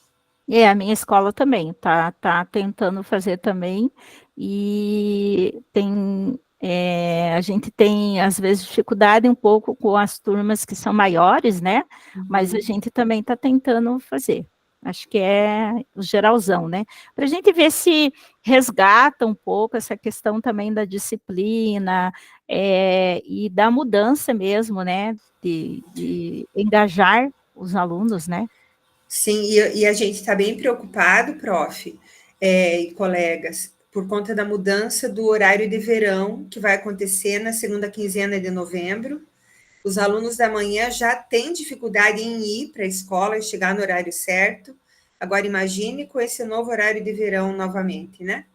A minha escola também tá tentando fazer também, e a gente tem, às vezes, dificuldade um pouco com as turmas que são maiores, né? Mas a gente também está tentando fazer. Acho que é o geralzão, né? Para a gente ver se resgata um pouco essa questão também da disciplina e da mudança mesmo, né? De engajar os alunos, né? Sim, e a gente está bem preocupado, prof, e colegas, por conta da mudança do horário de verão, que vai acontecer na segunda quinzena de novembro. Os alunos da manhã já têm dificuldade em ir para a escola e chegar no horário certo. Agora, imagine com esse novo horário de verão novamente, né?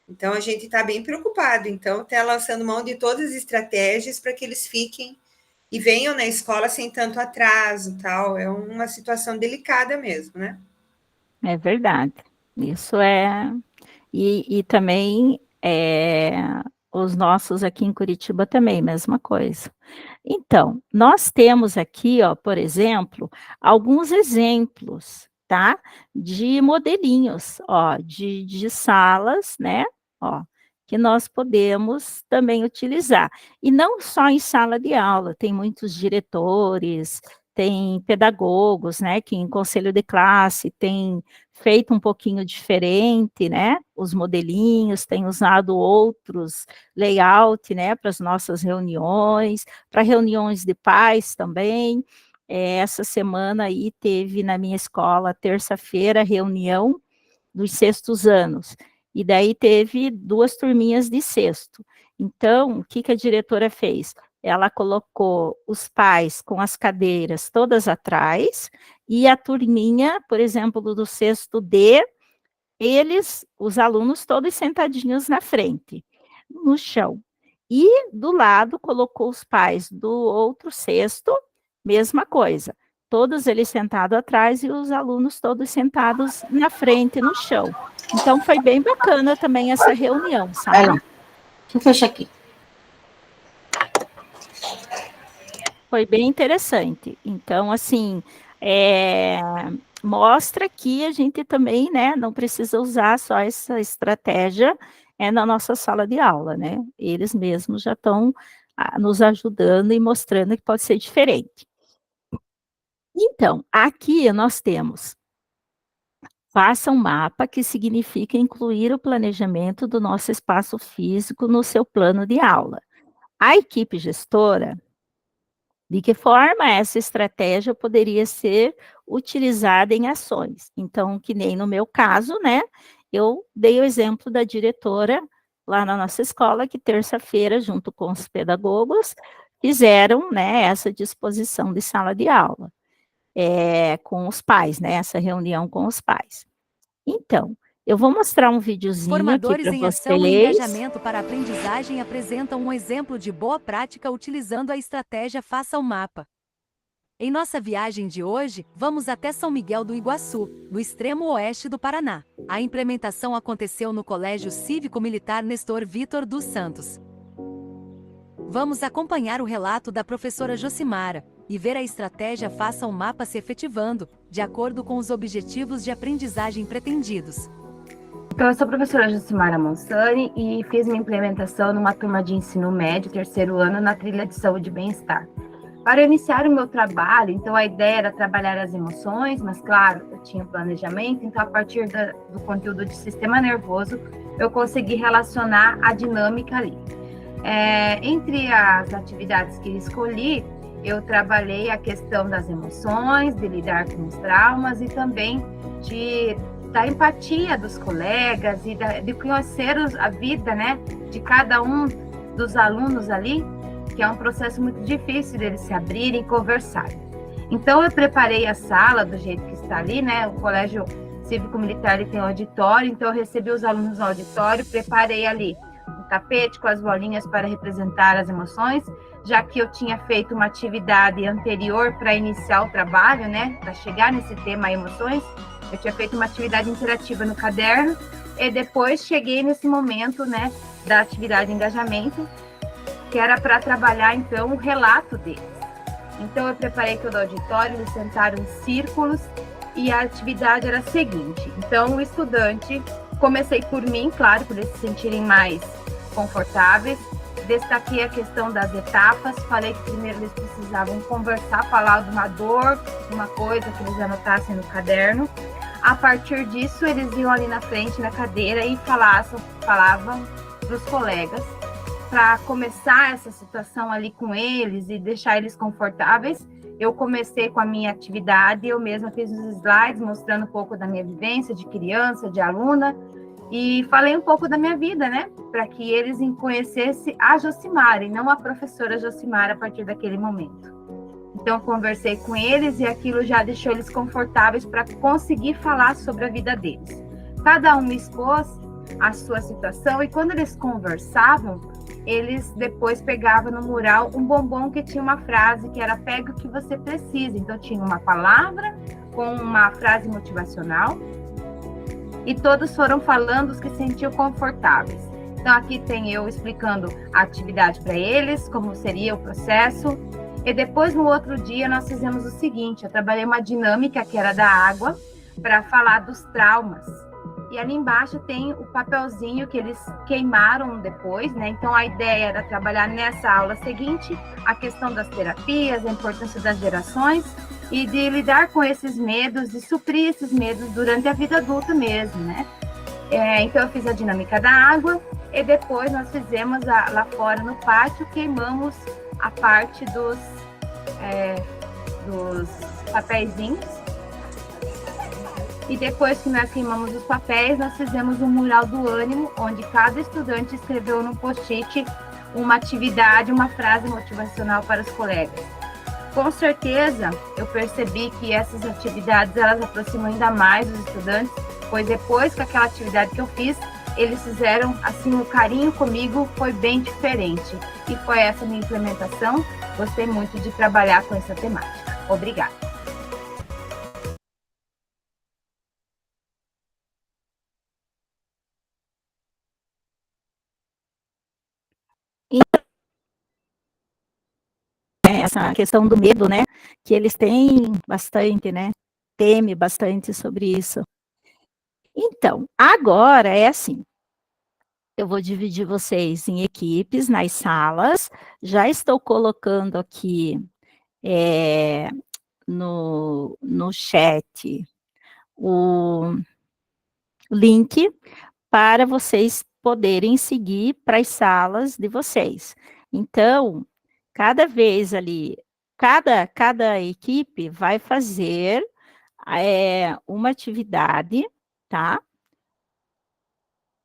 Então, a gente está bem preocupado. Então, está lançando mão de todas as estratégias para que eles fiquem e venham na escola sem tanto atraso, tal. É uma situação delicada mesmo, né? É verdade. Isso é... E também os nossos aqui em Curitiba também, mesma coisa. Então, nós temos aqui, ó, por exemplo, alguns exemplos, tá? De modelinhos, ó, de salas, né? Ó, que nós podemos também utilizar. E não só em sala de aula, tem muitos diretores, tem pedagogos, né, que em conselho de classe tem feito um pouquinho diferente, né, os modelinhos, tem usado outros layout, né, para as nossas reuniões, para reuniões de pais também. Essa semana aí teve na minha escola, terça-feira, reunião dos sextos anos, e daí teve 2 turminhas de sexto. Então, o que a diretora fez? Ela colocou os pais com as cadeiras todas atrás, e a turminha, por exemplo, do sexto D, os alunos todos sentadinhos na frente, no chão. E do lado colocou os pais do outro sexto, mesma coisa. Todos eles sentados atrás e os alunos todos sentados na frente, no chão. Então, foi bem bacana também essa reunião, sabe? Vai lá. Deixa eu fechar aqui. Foi bem interessante. Então, assim, mostra que a gente também, né, não precisa usar só essa estratégia na nossa sala de aula, né? Eles mesmos já estão nos ajudando e mostrando que pode ser diferente. Então, aqui nós temos faça um mapa, que significa incluir o planejamento do nosso espaço físico no seu plano de aula. A equipe gestora, de que forma essa estratégia poderia ser utilizada em ações? Então, que nem no meu caso, né? Eu dei o exemplo da diretora lá na nossa escola, que terça-feira, junto com os pedagogos, fizeram, né, essa disposição de sala de aula. Com os pais, né? Essa reunião com os pais. Então, eu vou mostrar um videozinho Formadores aqui para em vocês. ação e engajamento para aprendizagem apresentam um exemplo de boa prática utilizando a estratégia Faça o Mapa. Em nossa viagem de hoje, vamos até São Miguel do Iguaçu, no extremo oeste do Paraná. A implementação aconteceu no Colégio Cívico-Militar Nestor Vitor dos Santos. Vamos acompanhar o relato da professora Josimara e ver a estratégia Faça o Mapa se efetivando, de acordo com os objetivos de aprendizagem pretendidos. Então, eu sou a professora Josimara Monsani e fiz minha implementação numa turma de ensino médio, 3º ano, na trilha de saúde e bem-estar. Para iniciar o meu trabalho, então a ideia era trabalhar as emoções, mas claro, eu tinha planejamento, então a partir do conteúdo de sistema nervoso, eu consegui relacionar a dinâmica ali. Entre as atividades que escolhi, eu trabalhei a questão das emoções, de lidar com os traumas e também da empatia dos colegas e de conhecer a vida, né, de cada um dos alunos ali, que é um processo muito difícil deles se abrirem e conversarem. Então, eu preparei a sala do jeito que está ali, né? O colégio cívico-militar ele tem um auditório, então eu recebi os alunos no auditório, preparei ali um tapete com as bolinhas para representar as emoções, já que eu tinha feito uma atividade anterior para iniciar o trabalho, né? Para chegar nesse tema emoções, eu tinha feito uma atividade interativa no caderno, e depois cheguei nesse momento, né, da atividade engajamento, que era para trabalhar, então, o relato deles. Então, eu preparei todo o auditório, eles sentaram em círculos, e a atividade era a seguinte. Então, o estudante, comecei por mim, claro, para eles se sentirem mais confortáveis, destaquei a questão das etapas, falei que primeiro eles precisavam conversar, falar de uma dor, uma coisa que eles anotassem no caderno. A partir disso, eles iam ali na frente, na cadeira, e falavam para os colegas, para começar essa situação ali com eles e deixar eles confortáveis. Eu comecei com a minha atividade, eu mesma fiz os slides mostrando um pouco da minha vivência de criança, de aluna, e falei um pouco da minha vida, né? Para que eles conhecessem a Josimara e não a professora Josimara a partir daquele momento. Então, conversei com eles e aquilo já deixou eles confortáveis para conseguir falar sobre a vida deles. Cada um me expôs a sua situação, e quando eles conversavam, eles depois pegavam no mural um bombom que tinha uma frase que era "pegue o que você precisa". Então, tinha uma palavra com uma frase motivacional, e todos foram falando os que se sentiam confortáveis. Então, aqui tem eu explicando a atividade para eles, como seria o processo. E depois, no outro dia, nós fizemos o seguinte: eu trabalhei uma dinâmica que era da água, para falar dos traumas. E ali embaixo tem o papelzinho que eles queimaram depois, né? Então, a ideia era trabalhar nessa aula seguinte a questão das terapias, a importância das gerações e de lidar com esses medos e suprir esses medos durante a vida adulta mesmo, né? Então, eu fiz a dinâmica da água e depois nós fizemos lá fora no pátio, queimamos a parte dos papeizinhos. E depois que nós queimamos os papéis, nós fizemos um mural do ânimo, onde cada estudante escreveu no post-it uma atividade, uma frase motivacional para os colegas. Com certeza, eu percebi que essas atividades, elas aproximam ainda mais os estudantes, pois depois que aquela atividade que eu fiz, eles fizeram, assim, um carinho comigo, foi bem diferente. E foi essa minha implementação. Gostei muito de trabalhar com essa temática. Obrigada. Essa questão do medo, né, que eles têm bastante, né, teme bastante sobre isso. Então, agora é assim, eu vou dividir vocês em equipes nas salas, já estou colocando aqui no chat o link para vocês poderem seguir para as salas de vocês. Então, cada vez ali, cada equipe vai fazer uma atividade, tá?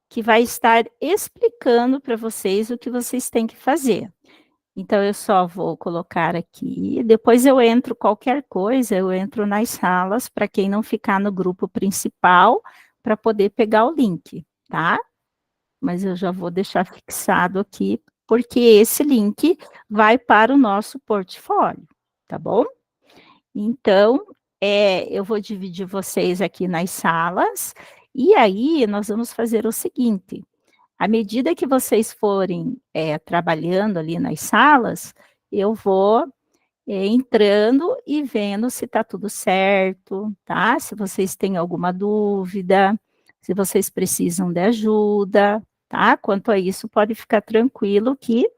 Que vai estar explicando para vocês o que vocês têm que fazer. Então, eu só vou colocar aqui, depois eu entro qualquer coisa, eu entro nas salas, para quem não ficar no grupo principal, para poder pegar o link, tá? Mas eu já vou deixar fixado aqui, porque esse link vai para o nosso portfólio, tá bom? Então, eu vou dividir vocês aqui nas salas, e aí nós vamos fazer o seguinte: à medida que vocês forem trabalhando ali nas salas, eu vou entrando e vendo se está tudo certo, tá? Se vocês têm alguma dúvida, se vocês precisam de ajuda, tá? Quanto a isso, pode ficar tranquilo que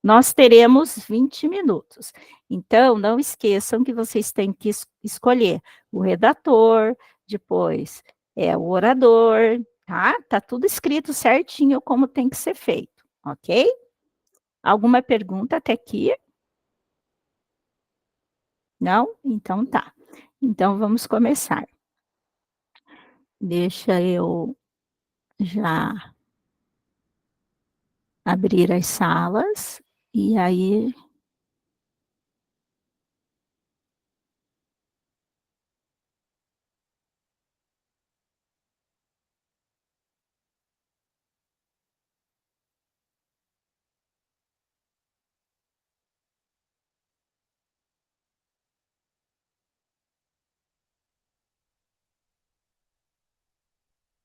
nós teremos 20 minutos. Então, não esqueçam que vocês têm que escolher o redator, depois o orador, tá? Tá tudo escrito certinho como tem que ser feito, ok? Alguma pergunta até aqui? Não? Então tá. Então vamos começar. Deixa eu já abrir as salas e aí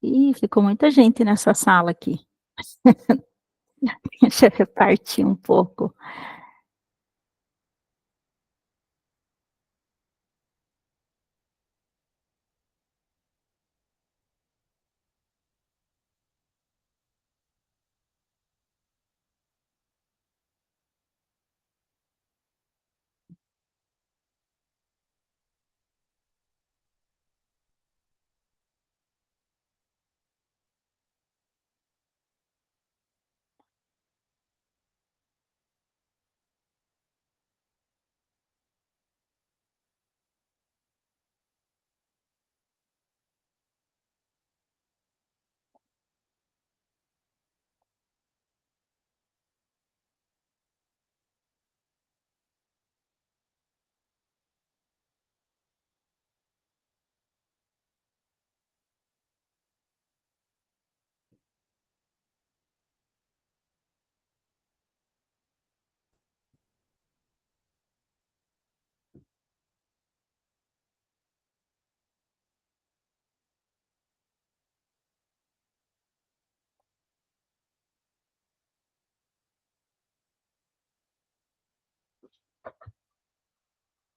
Ih, ficou muita gente nessa sala aqui. Deixa eu repartir um pouco.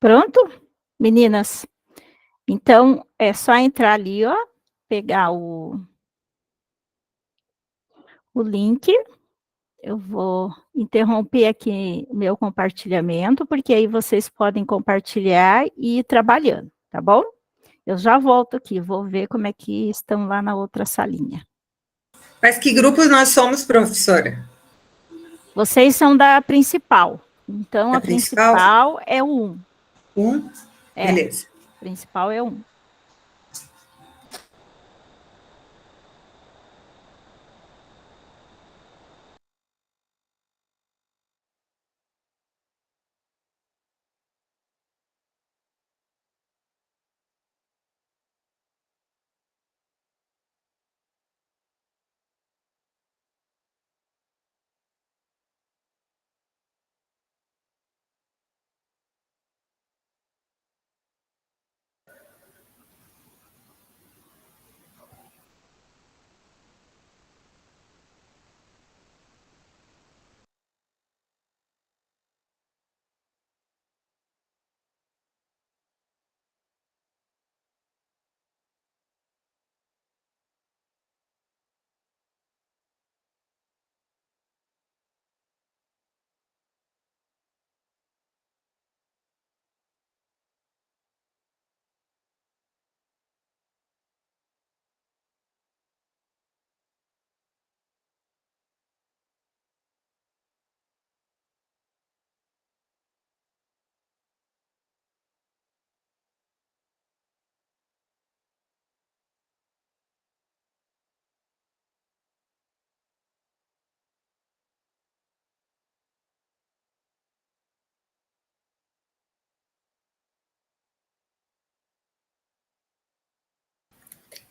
Pronto, meninas? Então, é só entrar ali, ó, pegar o link. Eu vou interromper aqui o meu compartilhamento, porque aí vocês podem compartilhar e ir trabalhando, tá bom? Eu já volto aqui, vou ver como é que estão lá na outra salinha. Mas que grupo nós somos, professora? Vocês são da principal. Então, a principal é o 1. 1? Beleza. A principal é 1.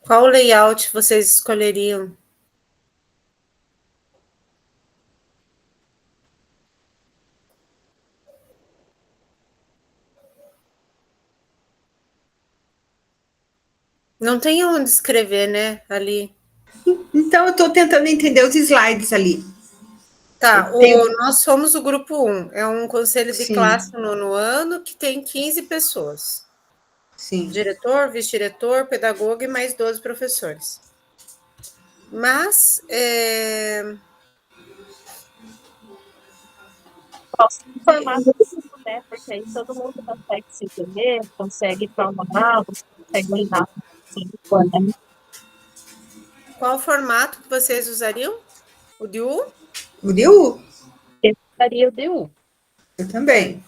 Qual layout vocês escolheriam? Não tem onde escrever, né, ali. Então, eu estou tentando entender os slides ali. Tá, nós somos o grupo 1. É um conselho de classe no nono ano que tem 15 pessoas. Sim. Diretor, vice-diretor, pedagogo e mais 12 professores. Mas, formado grupo, né? Porque aí todo mundo consegue se entender, consegue formar, consegue olhar. Né? Qual formato que vocês usariam? O de U? O de U. Eu usaria o de U. Eu também.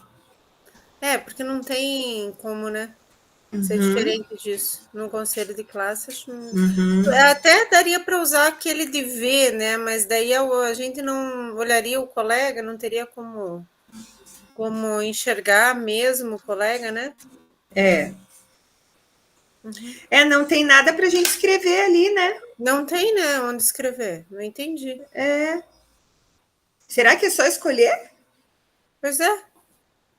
Porque não tem como, né? Ser diferente disso. No conselho de classe, acho... Até daria para usar aquele de V, né? Mas daí a gente não olharia o colega, não teria como enxergar mesmo o colega, né? Não tem nada para a gente escrever ali, né? Não tem, né? Onde escrever. Não entendi. Será que é só escolher? Pois é.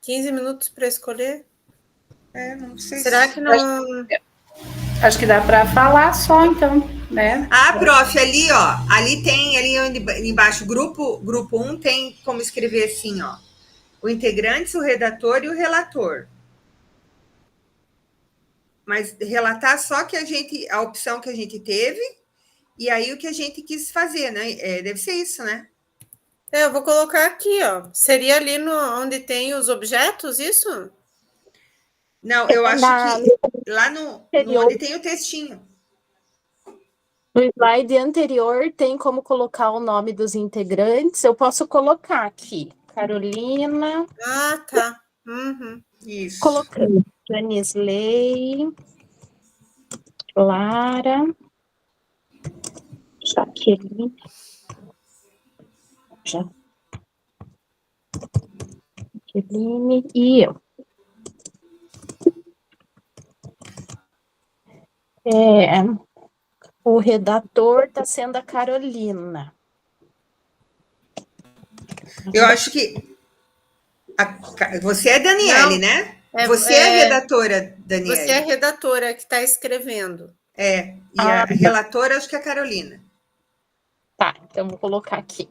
15 minutos para escolher. Não sei. Será que não... Acho que dá para falar só, então. né? Ah, prof, ali, ó, ali tem, ali embaixo, grupo 1 tem como escrever assim, ó, o integrante, o redator e o relator. Mas relatar só que a opção que a gente teve, e aí o que a gente quis fazer, né? Deve ser isso, né? Eu vou colocar aqui, ó. Seria ali onde tem os objetos, isso? Não, eu acho que lá no onde tem o textinho. No slide anterior tem como colocar o nome dos integrantes. Eu posso colocar aqui, Carolina. Ah, tá. Uhum. Isso. Colocando Janisley, Lara, Jaqueline, Jaqueline e eu. O redator está sendo a Carolina. Eu acho que você é Daniele, Não, né? Você é a redatora, Daniele. Você é a redatora que está escrevendo. E a relatora acho que é a Carolina. Tá, então vou colocar aqui.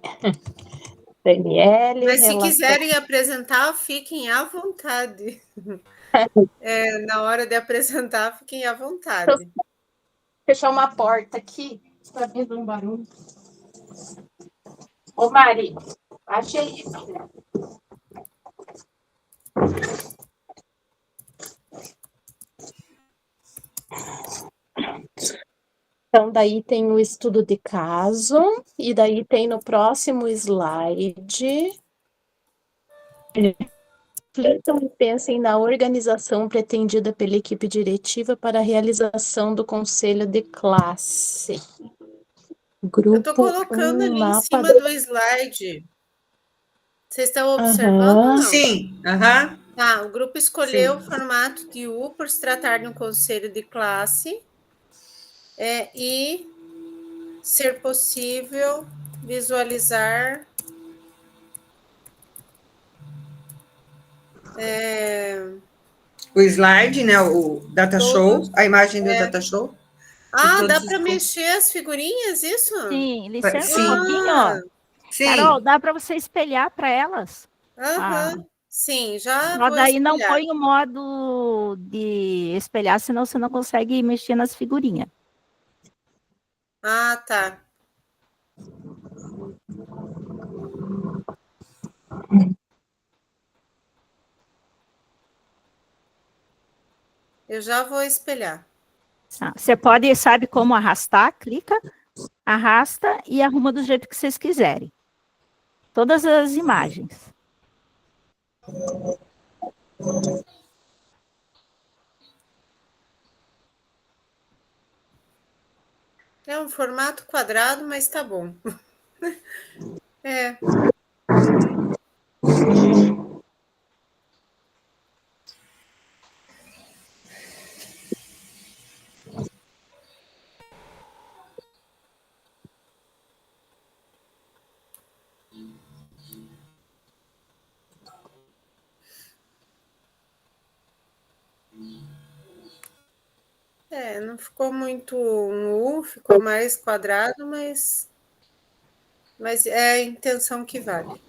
Daniele, Mas se relator. quiserem apresentar, fiquem à vontade. Na hora de apresentar, fiquem à vontade. Vou fechar uma porta aqui. Está vindo um barulho. Ô, Mari, achei isso. Então, daí tem o estudo de caso, e daí tem no próximo slide. Reflitam e pensem na organização pretendida pela equipe diretiva para a realização do conselho de classe. Grupo Eu estou colocando ali em cima do slide. Vocês estão observando ou não? Sim. Tá, o grupo escolheu o formato de U por se tratar de um conselho de classe e ser possível visualizar o slide, né? O data show, a imagem do data show. Ah, dá para mexer as figurinhas, isso? Sim, licença um pouquinho. Sim. Carol, dá para você espelhar para elas? Sim, já Só vou daí espelhar. não põe o modo de espelhar, senão você não consegue mexer nas figurinhas. Ah, tá. Eu já vou espelhar. Você pode, sabe como arrastar? Clica, arrasta e arruma do jeito que vocês quiserem. Todas as imagens. É um formato quadrado, mas tá bom. Não ficou muito um U, ficou mais quadrado, mas é a intenção que vale.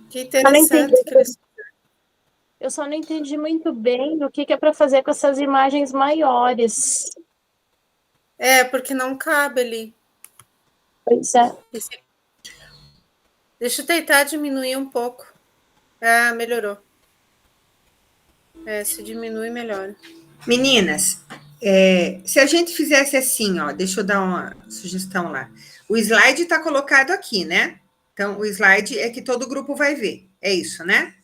Que interessante que eles... Eu só não entendi muito bem o que é para fazer com essas imagens maiores. Porque não cabe ali. Pois é. Deixa eu tentar diminuir um pouco. Melhorou. Se diminui, melhora. Meninas, se a gente fizesse assim, ó, deixa eu dar uma sugestão lá. O slide está colocado aqui, né? Então, o slide é que todo grupo vai ver. É isso, né?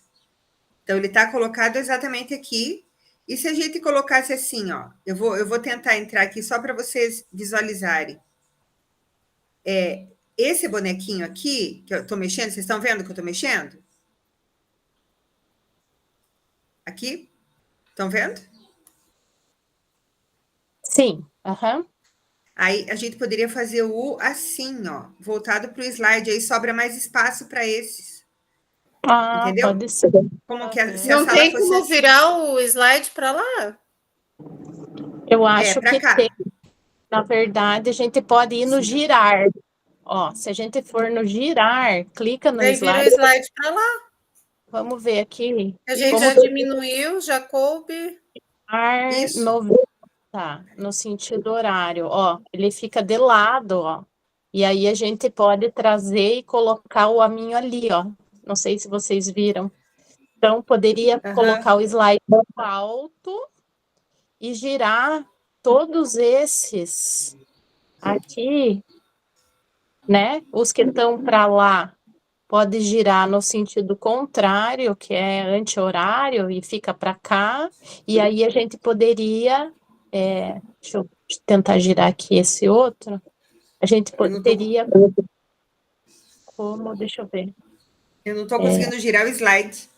Então, ele está colocado exatamente aqui. E se a gente colocasse assim, ó, eu vou tentar entrar aqui só para vocês visualizarem. Esse bonequinho aqui, que eu estou mexendo, vocês estão vendo que eu estou mexendo? Aqui? Estão vendo? Sim. Aí a gente poderia fazer o U assim, ó, voltado para o slide, aí sobra mais espaço para esses. Entendeu? Pode ser. Como que se a Não sala tem fosse como assim. virar o slide para lá? Eu acho pra que cá. tem. Na verdade, a gente pode ir no girar. Ó, se a gente for no girar, clica no Daí vira o slide. slide para lá. Vamos ver aqui. A gente Como já diminuiu, já coube. Isso. 90 no sentido horário. Ó, ele fica de lado, ó. E aí a gente pode trazer e colocar o aminho ali, ó. Não sei se vocês viram. Então, poderia colocar o slide alto e girar todos esses aqui, né? Os que estão para lá, pode girar no sentido contrário, que é anti-horário, e fica para cá. E aí a gente poderia, deixa eu tentar girar aqui esse outro. A gente poderia, deixa eu ver. Eu não estou conseguindo girar o slide.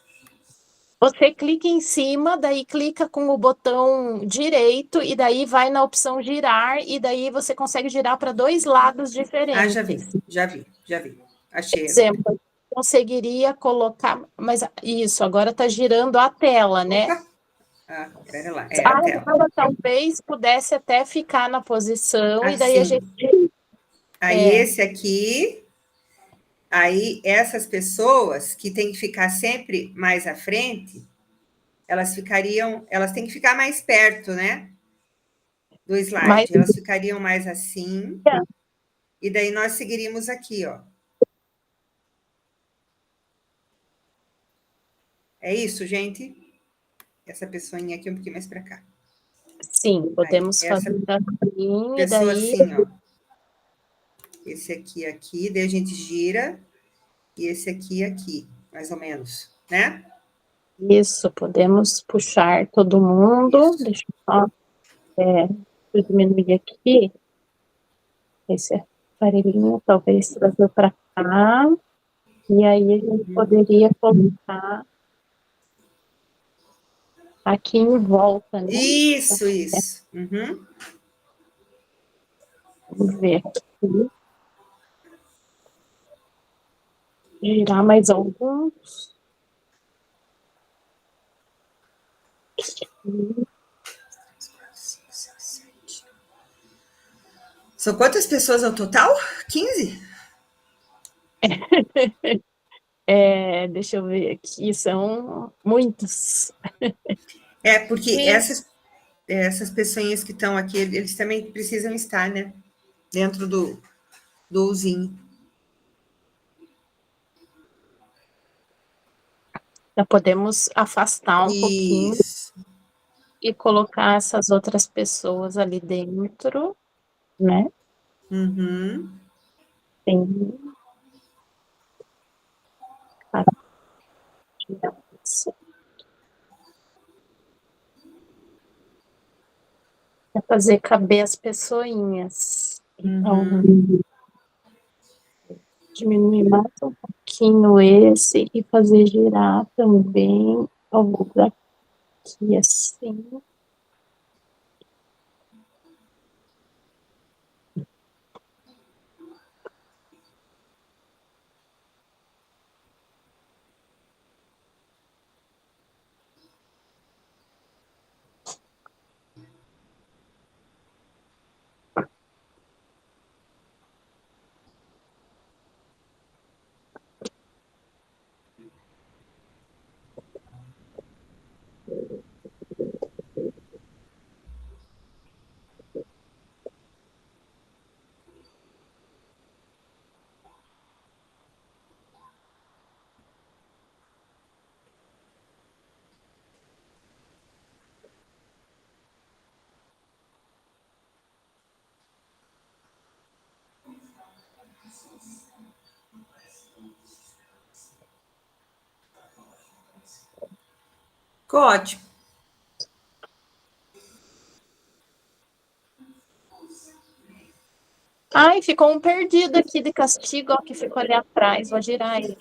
Você clica em cima, daí clica com o botão direito e daí vai na opção girar e daí você consegue girar para 2 lados diferentes. Já vi. Achei. Por exemplo, conseguiria colocar, mas isso, agora está girando a tela, né? Pera lá, a tela talvez pudesse até ficar na posição e daí a gente... Aí esse aqui... Aí, essas pessoas que têm que ficar sempre mais à frente, elas têm que ficar mais perto, né? Do slide. Elas ficariam mais assim. E daí nós seguiríamos aqui, ó. É isso, gente? Essa pessoinha aqui um pouquinho mais para cá. Sim, podemos fazer assim, e daí... assim, ó. Esse aqui, daí a gente gira... E esse aqui, mais ou menos, né? Isso, podemos puxar todo mundo. Isso. Deixa eu diminuir aqui. Esse aparelhinho, talvez trazer para cá. E aí a gente poderia colocar aqui em volta, né? Isso. Vamos ver aqui. Girar mais alguns. São quantas pessoas no total? 15? Deixa eu ver aqui, são muitos. Porque essas pessoinhas que estão aqui, eles também precisam estar, né? Dentro do usinho. Já podemos afastar um pouquinho e colocar essas outras pessoas ali dentro, né? Tem. É fazer caber as pessoinhas. Então, diminuir mais um pouquinho esse e fazer girar também alguns aqui assim. Ficou ótimo. Ai, ficou um perdido aqui de castigo, ó, que ficou ali atrás. Vou girar ele.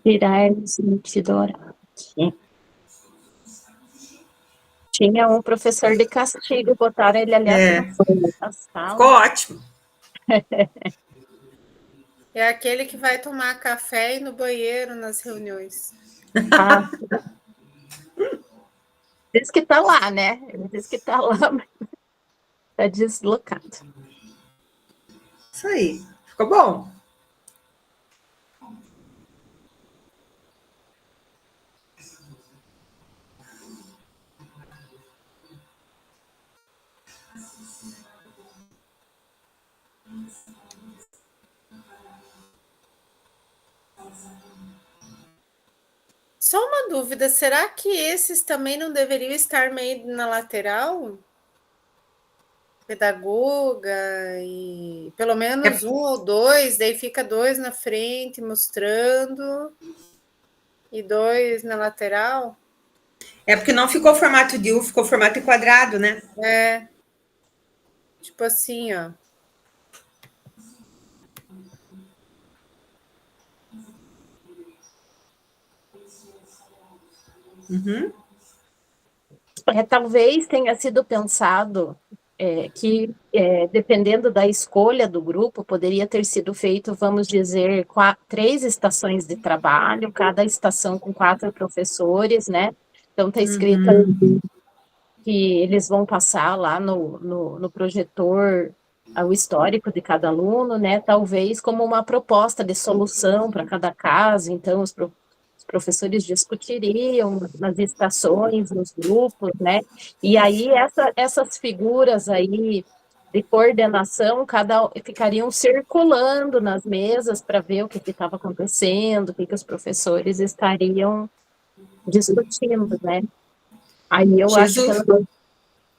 Girar no sentido horário. Tinha um professor de castigo, botaram ele ali atrás na sala. Ficou ótimo. É aquele que vai tomar café e ir no banheiro nas reuniões. Ah, diz que tá lá, né? Ele diz que tá lá, mas tá deslocado. Isso aí. Ficou bom? Só uma dúvida, será que esses também não deveriam estar meio na lateral? Pedagoga e pelo menos um ou dois, daí fica dois na frente mostrando e dois na lateral? É porque não ficou formato de U, ficou formato de quadrado, né? É. Tipo assim, ó. Uhum. Talvez tenha sido pensado que, dependendo da escolha do grupo, poderia ter sido feito, vamos dizer, 3 estações de trabalho, cada estação com 4 professores, né? Então, está escrito que eles vão passar lá no projetor o histórico de cada aluno, né? Talvez como uma proposta de solução para cada caso. Então, os professores discutiriam nas estações, nos grupos, né? E aí essas figuras aí de coordenação, ficariam circulando nas mesas para ver o que estava acontecendo, o que os professores estariam discutindo, né? Aí eu acho que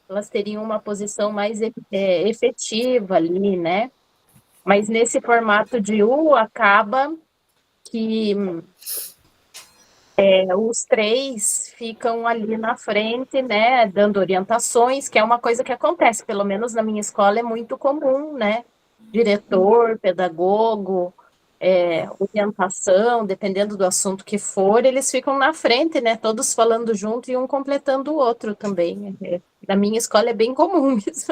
elas teriam uma posição mais efetiva ali, né? Mas nesse formato de U, acaba que os 3 ficam ali na frente, né, dando orientações, que é uma coisa que acontece, pelo menos na minha escola é muito comum, né? Diretor, pedagogo, orientação, dependendo do assunto que for, eles ficam na frente, né? Todos falando junto e um completando o outro também. Na minha escola é bem comum isso.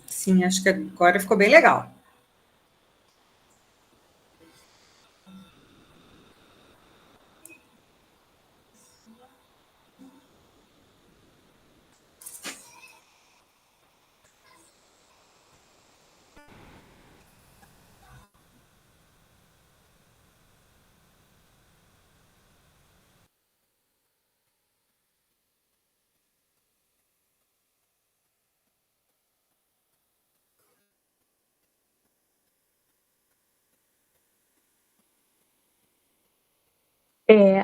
Sim, acho que agora ficou bem legal.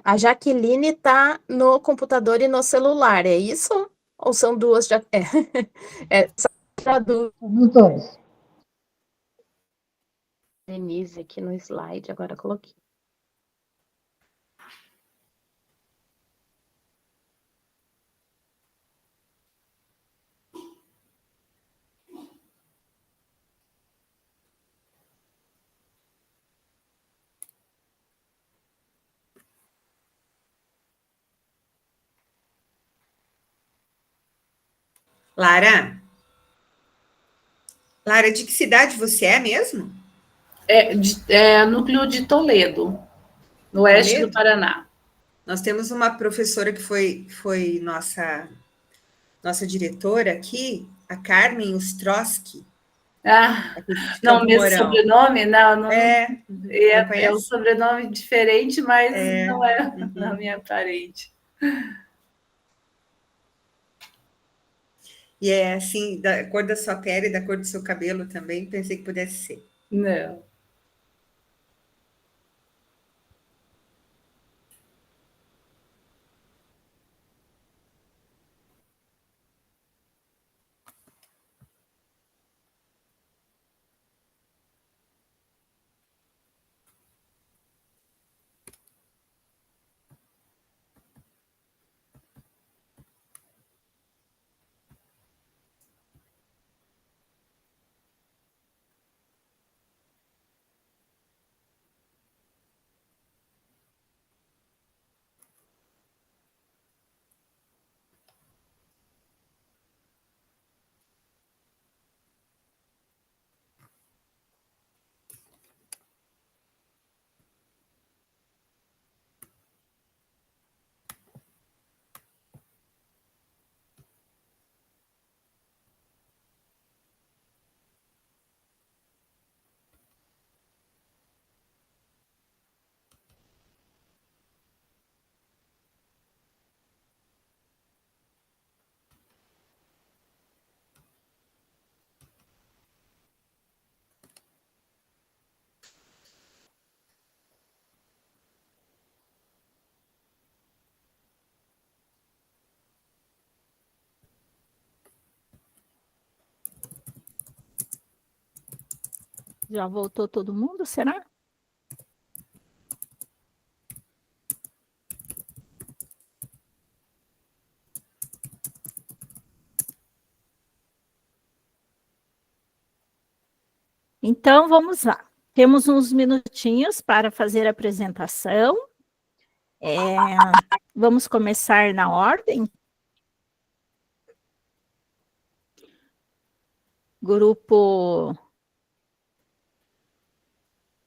A Jaqueline está no computador e no celular, é isso? Ou são duas? São duas. Os dois. Denise aqui no slide, agora coloquei. Lara, de que cidade você é mesmo? Núcleo de Toledo, no oeste do Paraná. Nós temos uma professora que foi nossa diretora aqui, a Carmen Ostrowski. Não, mesmo sobrenome? Não, é um sobrenome diferente, mas não é na minha parente. E é assim, da cor da sua pele, da cor do seu cabelo também, pensei que pudesse ser. Não. Já voltou todo mundo, será? Então, vamos lá. Temos uns minutinhos para fazer a apresentação. Vamos começar na ordem. Grupo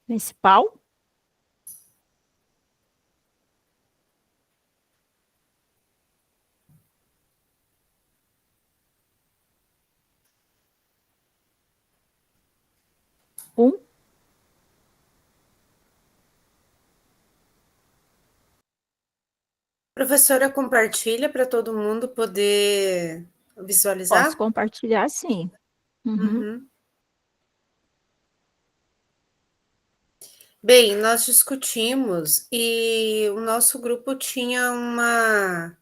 principal. Professora, compartilha para todo mundo poder visualizar? Posso compartilhar, sim. Uhum. Bem, nós discutimos e o nosso grupo tinha uma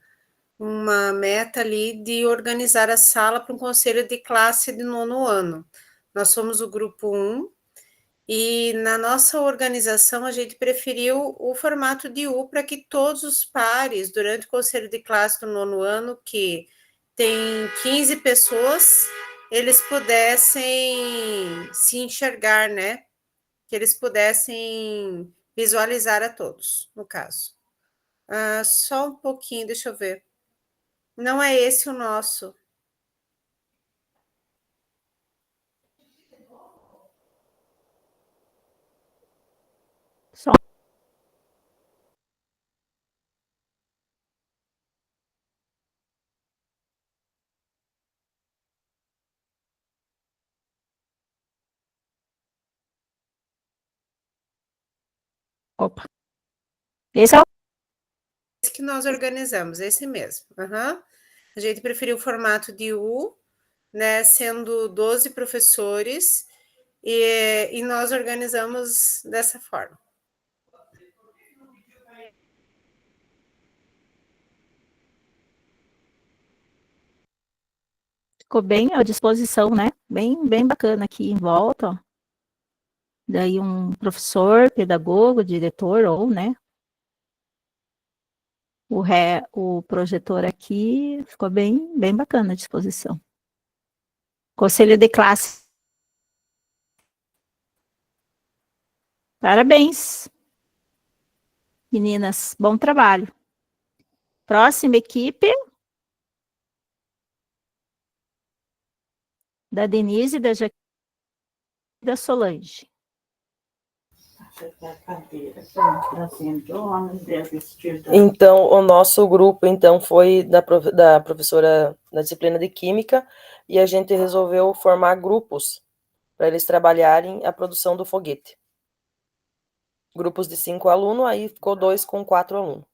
meta ali de organizar a sala para um conselho de classe de 9º ano. Nós somos o grupo 1 e na nossa organização a gente preferiu o formato de U para que todos os pares, durante o conselho de classe do 9º ano, que tem 15 pessoas, eles pudessem se enxergar, né? Que eles pudessem visualizar a todos, no caso. Só um pouquinho, deixa eu ver. Não é esse o nosso. Só. Opa. Esse é o Esse que nós organizamos, esse mesmo. Uhum. A gente preferiu o formato de U, né, sendo 12 professores, e nós organizamos dessa forma. Ficou bem à disposição, né? Bem bacana aqui em volta, ó. Daí um professor, pedagogo, diretor, ou, né? O projetor aqui ficou bem bacana à disposição. Conselho de classe. Parabéns, meninas. Bom trabalho. Próxima equipe. Da Denise, da Jaqueline e da Solange. Então, o nosso grupo então foi da professora da disciplina de Química e a gente resolveu formar grupos para eles trabalharem a produção do foguete. Grupos de 5 alunos, aí ficou 2 com 4 alunos.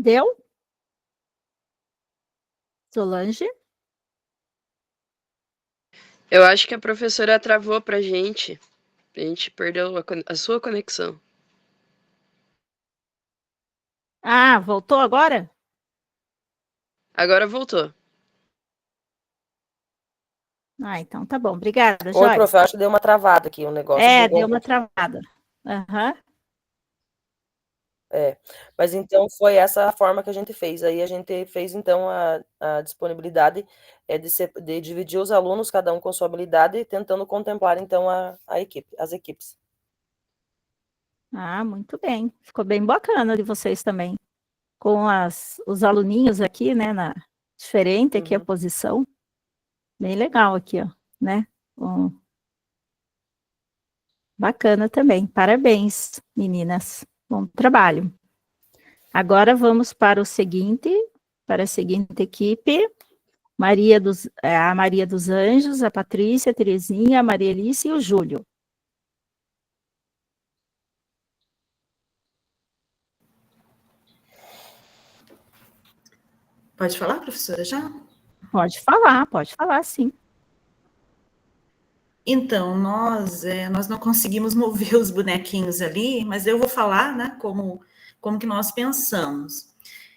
Deu? Solange? Eu acho que a professora travou pra gente. A gente perdeu a sua conexão. Ah, voltou agora? Agora voltou. Ah, então tá bom. Obrigada, Oi, Joyce. prof, acho que deu uma travada aqui o negócio. Deu uma travada. Uhum. Mas então foi essa a forma que a gente fez. Aí a gente fez então a disponibilidade de dividir os alunos, cada um com sua habilidade, tentando contemplar então as equipes. Ah, muito bem. Ficou bem bacana de vocês também. Com os aluninhos aqui, né? Diferente aqui a posição. Bem legal aqui, ó, né? Bacana também. Parabéns, meninas. Bom trabalho. Agora vamos para o seguinte para a seguinte equipe: a Maria dos Anjos, a Patrícia, a Terezinha, a Maria Alice e o Júlio. Pode falar, professora, já? Pode falar, sim. Então, nós não conseguimos mover os bonequinhos ali, mas eu vou falar, né, como que nós pensamos.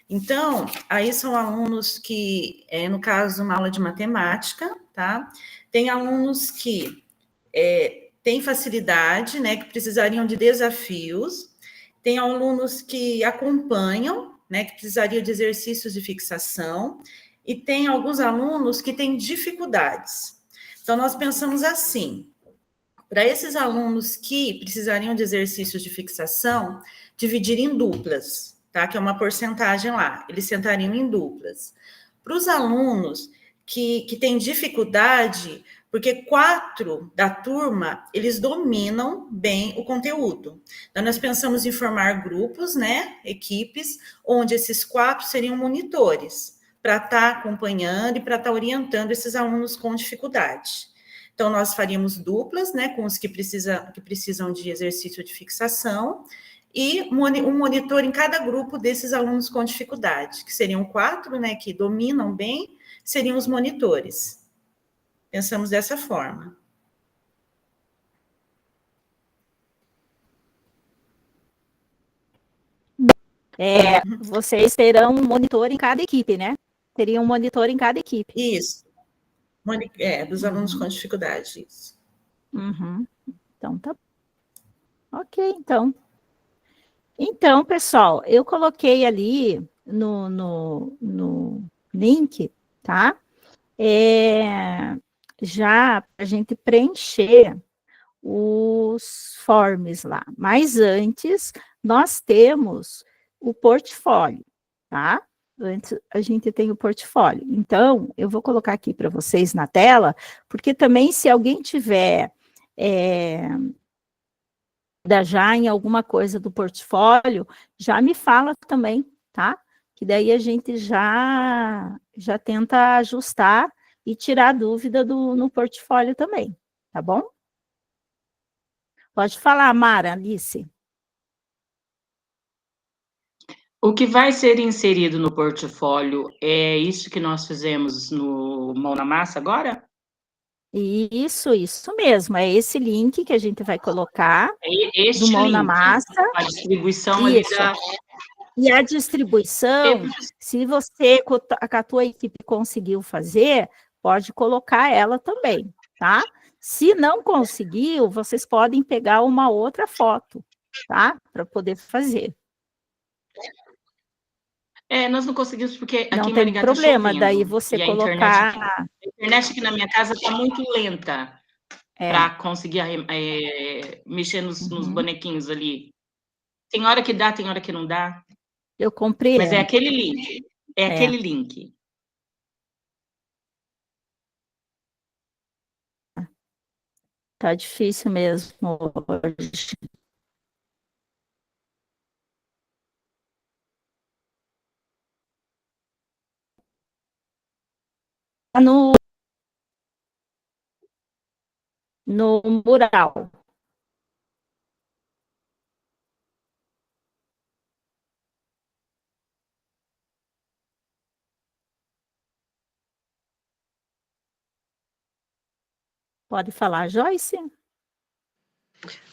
Então, aí são alunos que, no caso, uma aula de matemática, tá? Tem alunos que têm facilidade, né, que precisariam de desafios. Tem alunos que acompanham, né, que precisariam de exercícios de fixação. E tem alguns alunos que têm dificuldades. Então, nós pensamos assim: para esses alunos que precisariam de exercícios de fixação, dividir em duplas, tá? Que é uma porcentagem lá, eles sentariam em duplas. Para os alunos que têm dificuldade, porque 4 da turma, eles dominam bem o conteúdo. Então, nós pensamos em formar grupos, né, equipes, onde esses 4 seriam monitores, para estar acompanhando e para estar orientando esses alunos com dificuldade. Então, nós faríamos duplas, né, com os que precisam de exercício de fixação, e um monitor em cada grupo desses alunos com dificuldade, que seriam 4, né, que dominam bem, seriam os monitores. Pensamos dessa forma. Vocês terão um monitor em cada equipe, né? Teria um monitor em cada equipe. Isso. Dos alunos com dificuldade, isso. Uhum. Então, tá. Ok, então. Então, pessoal, eu coloquei ali no link, tá? Já para a gente preencher os forms lá. Mas antes, nós temos o portfólio, tá? Antes a gente tem o portfólio. Então, eu vou colocar aqui para vocês na tela, porque também se alguém tiver já em alguma coisa do portfólio, já me fala também, tá? Que daí a gente já tenta ajustar e tirar a dúvida no portfólio também, tá bom? Pode falar, Mara, Alice. O que vai ser inserido no portfólio é isso que nós fizemos no Mão na Massa agora? Isso mesmo. É esse link que a gente vai colocar do Mão na Massa. A distribuição ali da... E a distribuição, se você, com a tua equipe, conseguiu fazer, pode colocar ela também, tá? Se não conseguiu, vocês podem pegar uma outra foto, tá? Para poder fazer. Nós não conseguimos, porque não aqui em tem Maringá problema, tá chovendo, daí você colocar... A internet aqui na minha casa está muito lenta para conseguir mexer nos bonequinhos ali. Tem hora que dá, tem hora que não dá. Eu compreendo. Mas é aquele link. Aquele link. Tá difícil mesmo hoje. No mural. Pode falar, Joyce?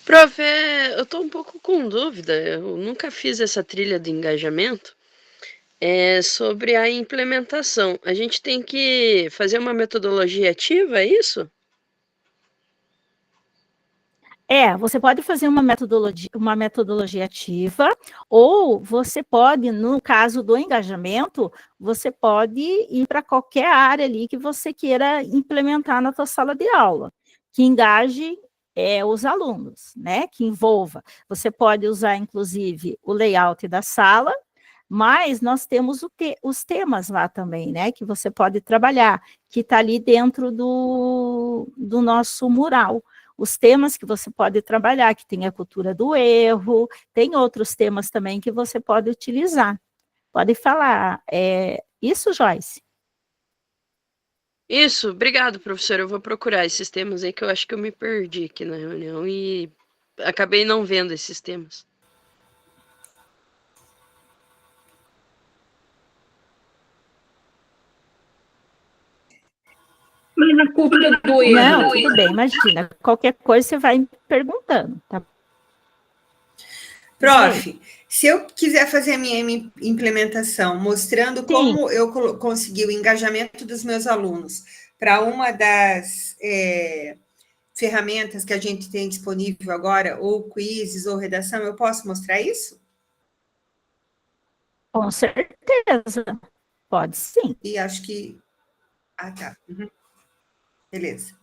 Prof, eu estou um pouco com dúvida, eu nunca fiz essa trilha de engajamento. Sobre a implementação. A gente tem que fazer uma metodologia ativa, é isso? Você pode fazer uma metodologia ativa, ou você pode, no caso do engajamento, você pode ir para qualquer área ali que você queira implementar na tua sala de aula, que engaje os alunos, né? Que envolva. Você pode usar, inclusive, o layout da sala, mas nós temos os temas lá também, né? Que você pode trabalhar, que está ali dentro do nosso mural. Os temas que você pode trabalhar, que tem a cultura do erro, tem outros temas também que você pode utilizar. Pode falar, Isso, Joyce? Isso, obrigado, professor. Eu vou procurar esses temas aí que eu acho que eu me perdi aqui na reunião e acabei não vendo esses temas. Mas a culpa do Não, erro. tudo bem, imagina. Qualquer coisa você vai me perguntando, tá? Prof, se eu quiser fazer a minha implementação mostrando como eu consegui o engajamento dos meus alunos para uma das ferramentas que a gente tem disponível agora, ou quizzes ou redação, eu posso mostrar isso? Com certeza. Pode sim. E acho que... Ah, tá. Uhum. Beleza.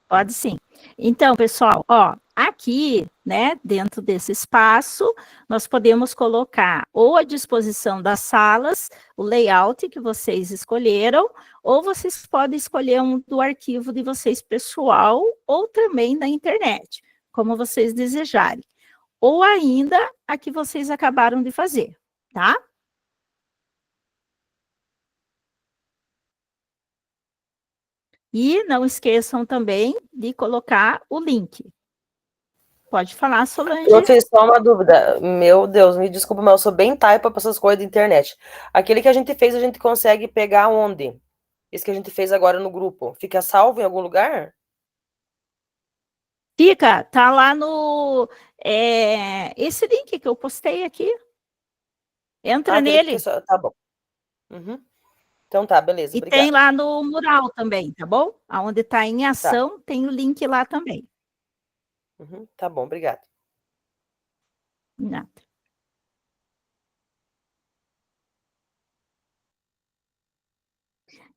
Pode sim. Então, pessoal, ó, aqui, né, dentro desse espaço, nós podemos colocar ou à disposição das salas, o layout que vocês escolheram, ou vocês podem escolher um do arquivo de vocês pessoal, ou também da internet, como vocês desejarem. Ou ainda a que vocês acabaram de fazer, tá? E não esqueçam também de colocar o link. Pode falar, Solange. Eu fiz só uma dúvida. Meu Deus, me desculpa, mas eu sou bem taipa para essas coisas da internet. Aquele que a gente fez, a gente consegue pegar onde? Esse que a gente fez agora no grupo. Fica salvo em algum lugar? Fica, tá lá no... esse link que eu postei aqui. Entra nele. Tá bom. Uhum. Então tá, beleza, E obrigada. tem lá no mural também, tá bom? Onde está em ação, tem o link lá também. Uhum. Tá bom, obrigada. Nada.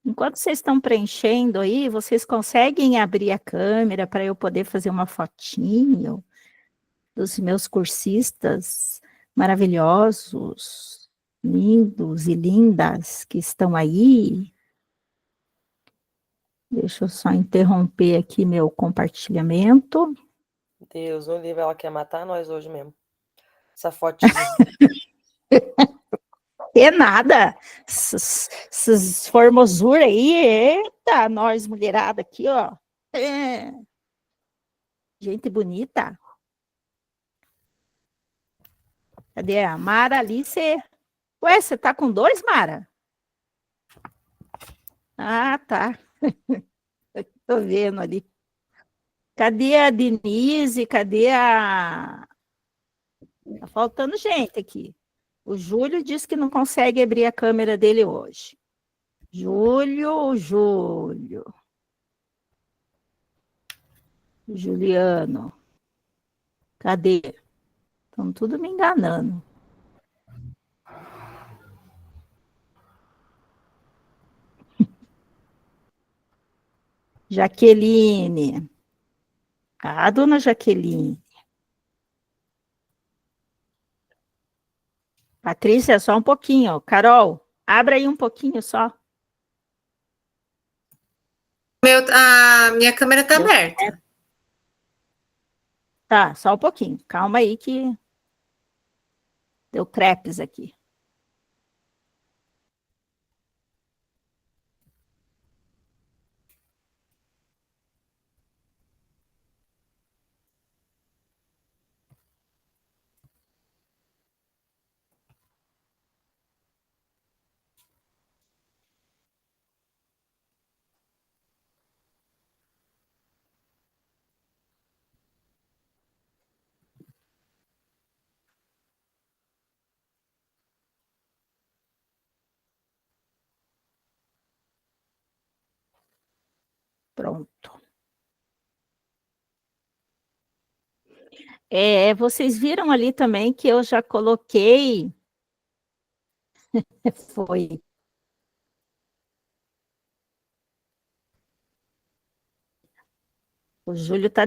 Enquanto vocês estão preenchendo aí, vocês conseguem abrir a câmera para eu poder fazer uma fotinho dos meus cursistas maravilhosos, lindos e lindas que estão aí? Deixa eu só interromper aqui meu compartilhamento. Deus, o livro, ela quer matar nós hoje mesmo. Essa fotinha. É nada. Essas formosuras aí, eita, nós mulherada aqui, ó. É. Gente bonita. Cadê a Mara Alice? Ué, você tá com dois, Mara? Ah, tá. Tô vendo ali. Cadê a Denise? Cadê a... Tá faltando gente aqui. O Júlio disse que não consegue abrir a câmera dele hoje. Júlio. Juliano. Cadê? Estão tudo me enganando. Jaqueline. Ah, dona Jaqueline. Patrícia, só um pouquinho. Carol, abre aí um pouquinho só. A minha câmera está aberta. Tá, só um pouquinho. Calma aí que deu crepes aqui. Pronto. Vocês viram ali também que eu já coloquei... Foi. O Júlio está...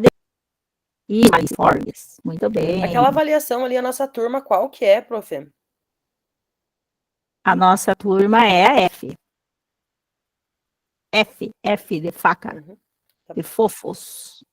Ih, mais Forbes. Muito bem. Aquela avaliação ali, a nossa turma, qual que é, prof? A nossa turma é a F. F de faca. Uhum. Tá de fofos.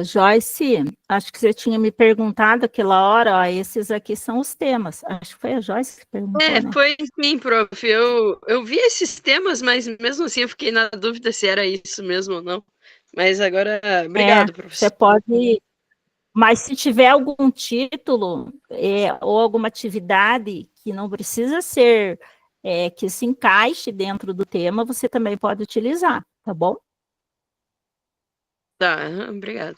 Joyce, acho que você tinha me perguntado aquela hora, ó, esses aqui são os temas. Acho que foi a Joyce que perguntou, né? Foi sim, prof. Eu vi esses temas, mas mesmo assim eu fiquei na dúvida se era isso mesmo ou não. Mas agora, obrigado, Você professor. pode, mas se tiver algum título ou alguma atividade que não precisa ser, que se encaixe dentro do tema, você também pode utilizar, tá bom? Tá, obrigado.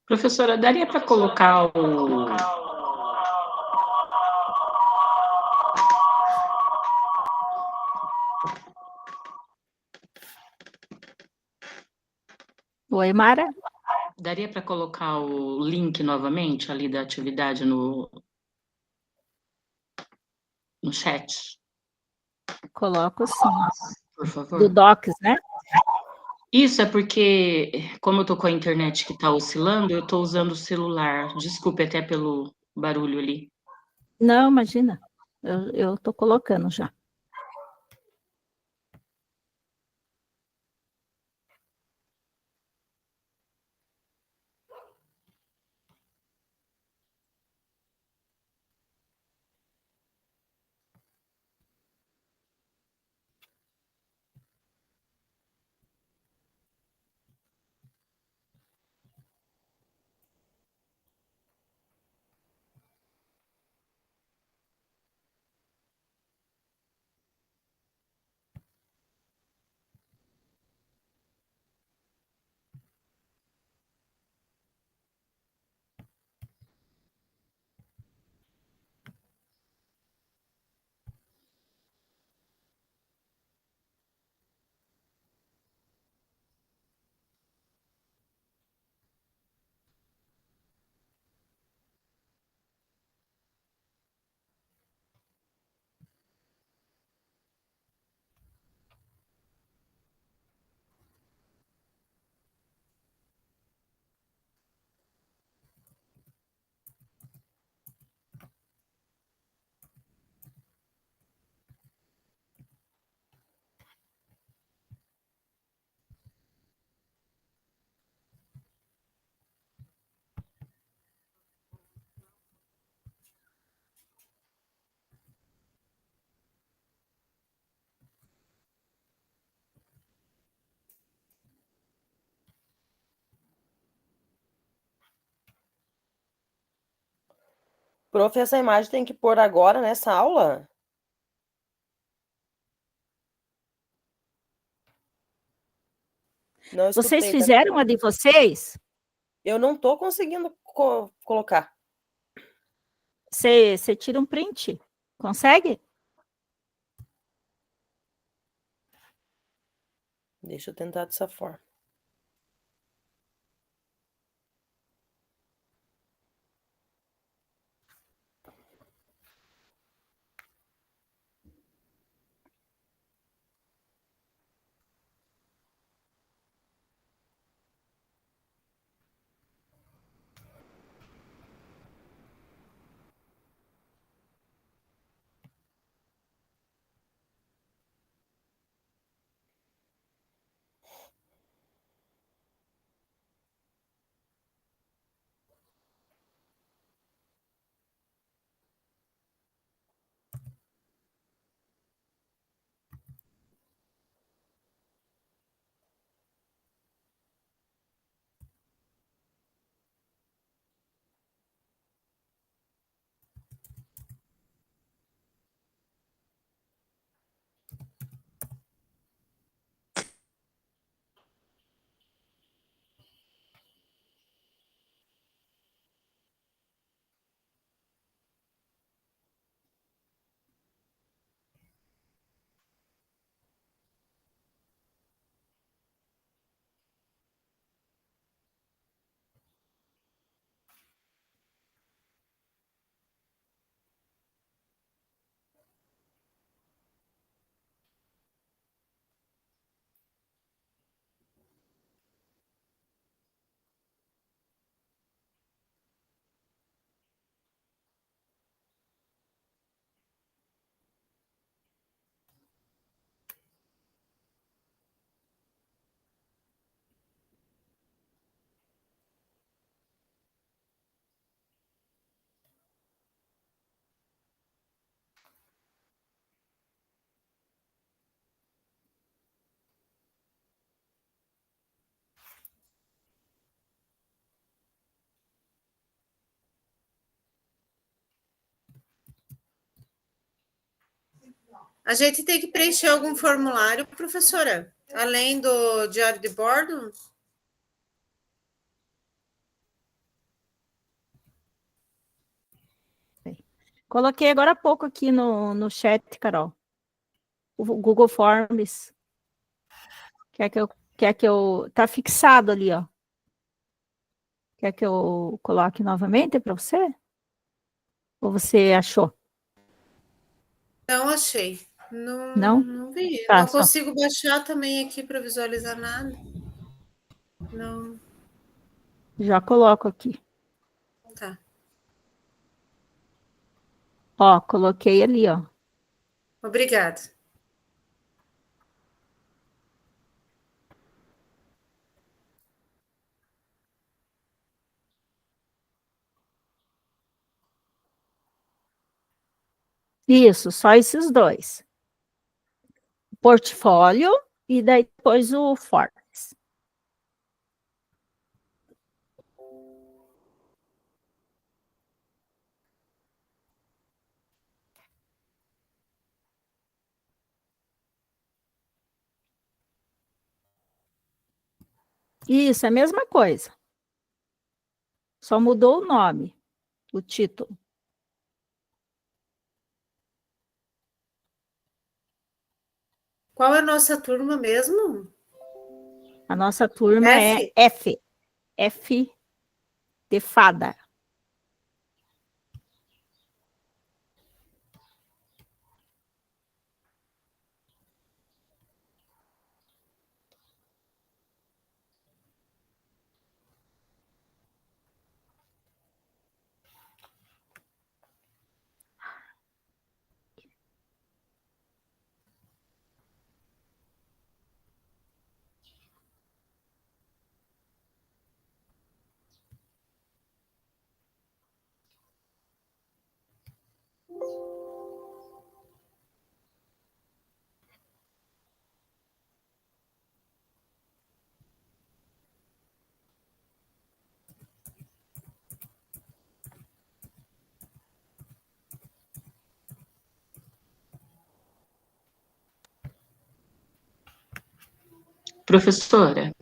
Professora, daria para colocar o... Oi, Mara? Daria para colocar o link novamente ali da atividade no chat? Coloco sim. Por favor. Do Docs, né? Isso é porque, como eu tô com a internet que tá oscilando, eu tô usando o celular. Desculpe até pelo barulho ali. Não, imagina. Eu estou colocando já. Prof, essa imagem tem que pôr agora nessa aula? Não Vocês escutei, tá? fizeram a de vocês? Eu não estou conseguindo colocar. Você tira um print? Consegue? Deixa eu tentar dessa forma. A gente tem que preencher algum formulário, professora? Além do diário de bordo? Coloquei agora há pouco aqui no chat, Carol. O Google Forms. Tá fixado ali, ó. Quer que eu coloque novamente para você? Ou você achou? Não achei. Não? Não vi. Tá, Não só. consigo baixar também aqui para visualizar nada. Não. Já coloco aqui. Tá. Ó, coloquei ali, ó. Obrigada. Isso, só esses dois. Portfólio e daí depois o Forms. Isso, é a mesma coisa. Só mudou o nome, o título. Qual é a nossa turma mesmo? A nossa turma F? é F. F de fada. Professora,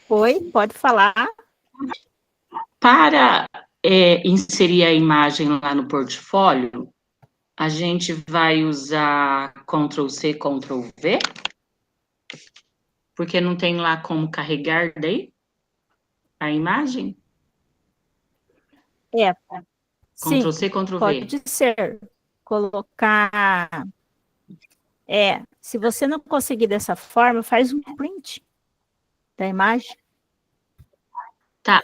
Oi, pode falar. para inserir a imagem lá no portfólio, a gente vai usar Ctrl+C, Ctrl+V? Porque não tem lá como carregar daí a imagem? É, sim, Ctrl+C, Ctrl+V. pode ser. Colocar. Se você não conseguir dessa forma, faz um print da imagem. Tá.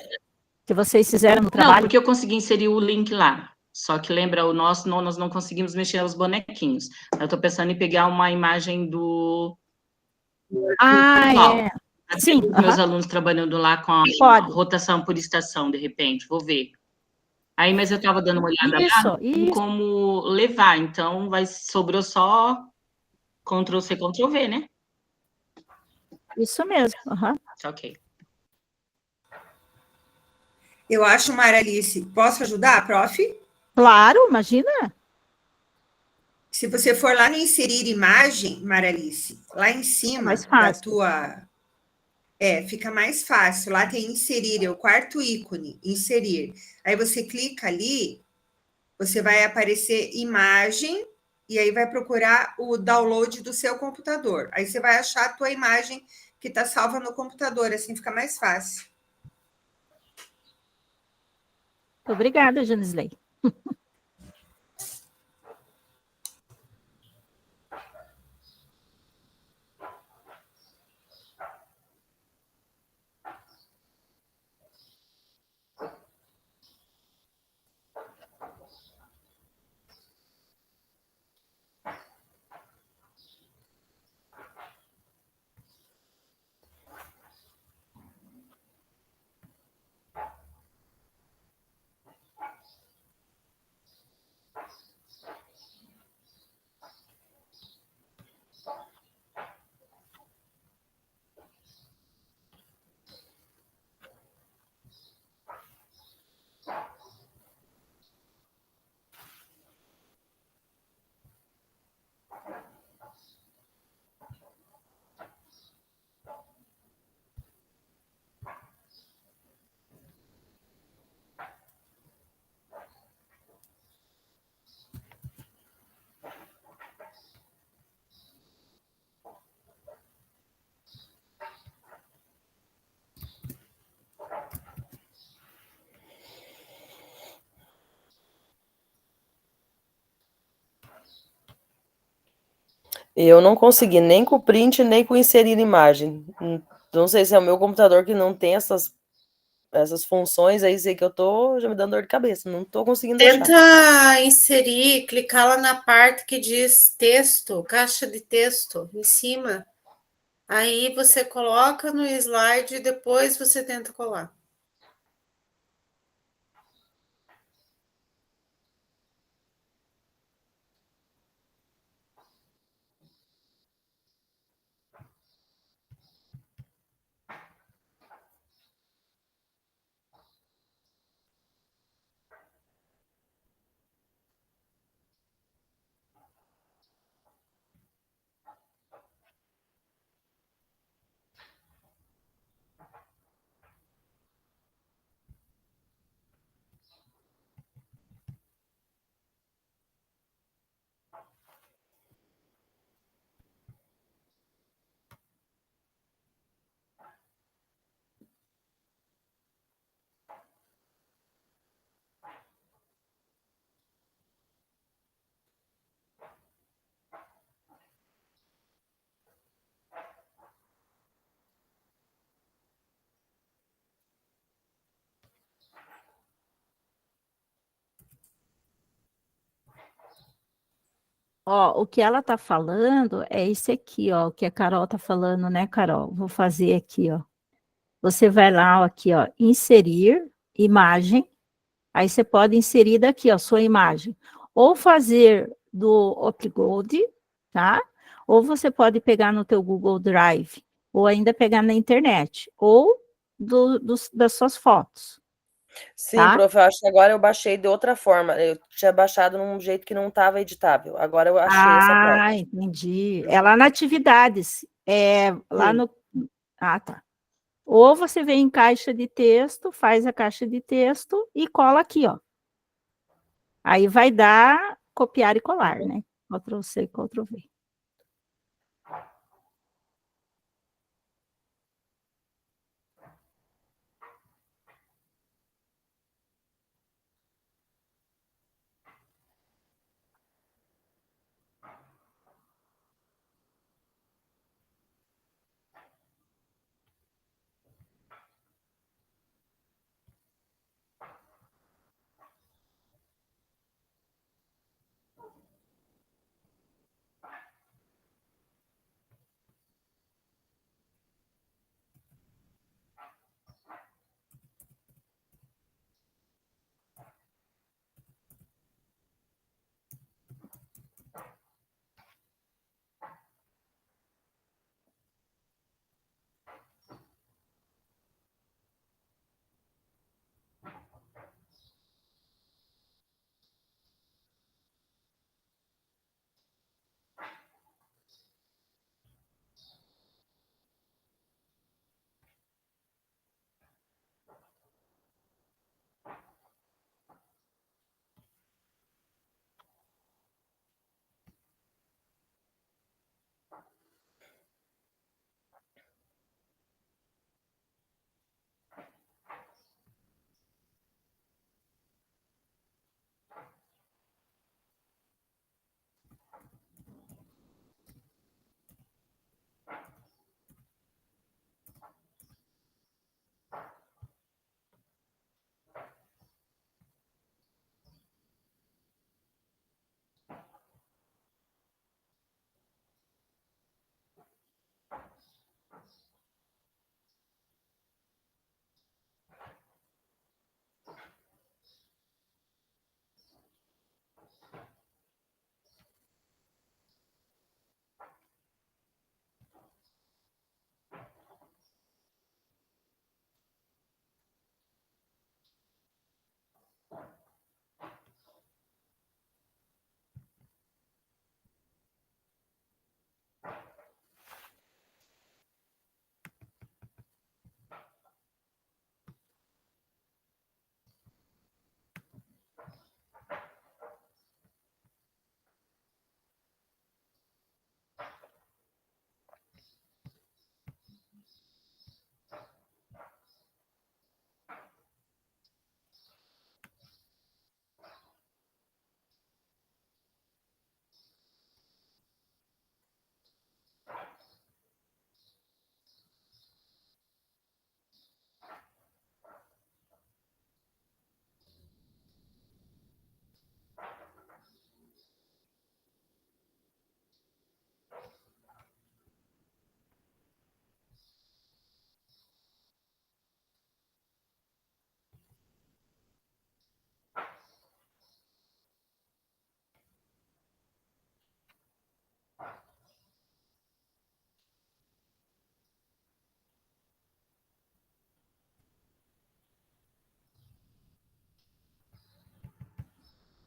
Que vocês fizeram no Não, trabalho. porque eu consegui inserir o link lá. Só que lembra, o nosso, nós não conseguimos mexer os bonequinhos. Eu estou pensando em pegar uma imagem do É. Sim. Os meus alunos trabalhando lá com a rotação por estação, de repente, vou ver. Aí, mas eu estava dando uma olhada lá, não como levar, então sobrou só Ctrl+C, Ctrl+V, né? Isso mesmo. Ok. Eu acho, Maralice, posso ajudar, prof? Claro, imagina. Se você for lá no inserir imagem, Maralice, lá em cima da tua... fica mais fácil. Lá tem inserir, é o quarto ícone, inserir. Aí você clica ali, você vai aparecer imagem, e aí vai procurar o download do seu computador. Aí você vai achar a tua imagem que está salva no computador, assim fica mais fácil. Obrigada, Janisley. Eu não consegui nem com o print, nem com inserir imagem. Não sei se é o meu computador que não tem essas funções aí, sei que eu tô já me dando dor de cabeça, não tô conseguindo Tenta achar. inserir, clicar lá na parte que diz texto, caixa de texto, em cima. Aí você coloca no slide e depois você tenta colar. Ó, o que ela tá falando é esse aqui, ó, o que a Carol tá falando, né, Carol? Vou fazer aqui, ó. Você vai lá, ó, aqui, ó, inserir imagem. Aí você pode inserir daqui, ó, sua imagem. Ou fazer do Upload, tá? Ou você pode pegar no teu Google Drive, ou ainda pegar na internet, ou das suas fotos, Sim, tá? prof, eu acho que agora eu baixei de outra forma. Eu tinha baixado num jeito que não estava editável. Agora eu achei essa prova. Ah, entendi. É lá na atividades, é lá Sim. no... Ah, tá. Ou você vem em caixa de texto, faz a caixa de texto e cola aqui, ó. Aí vai dar copiar e colar, né? Ctrl C, Ctrl V.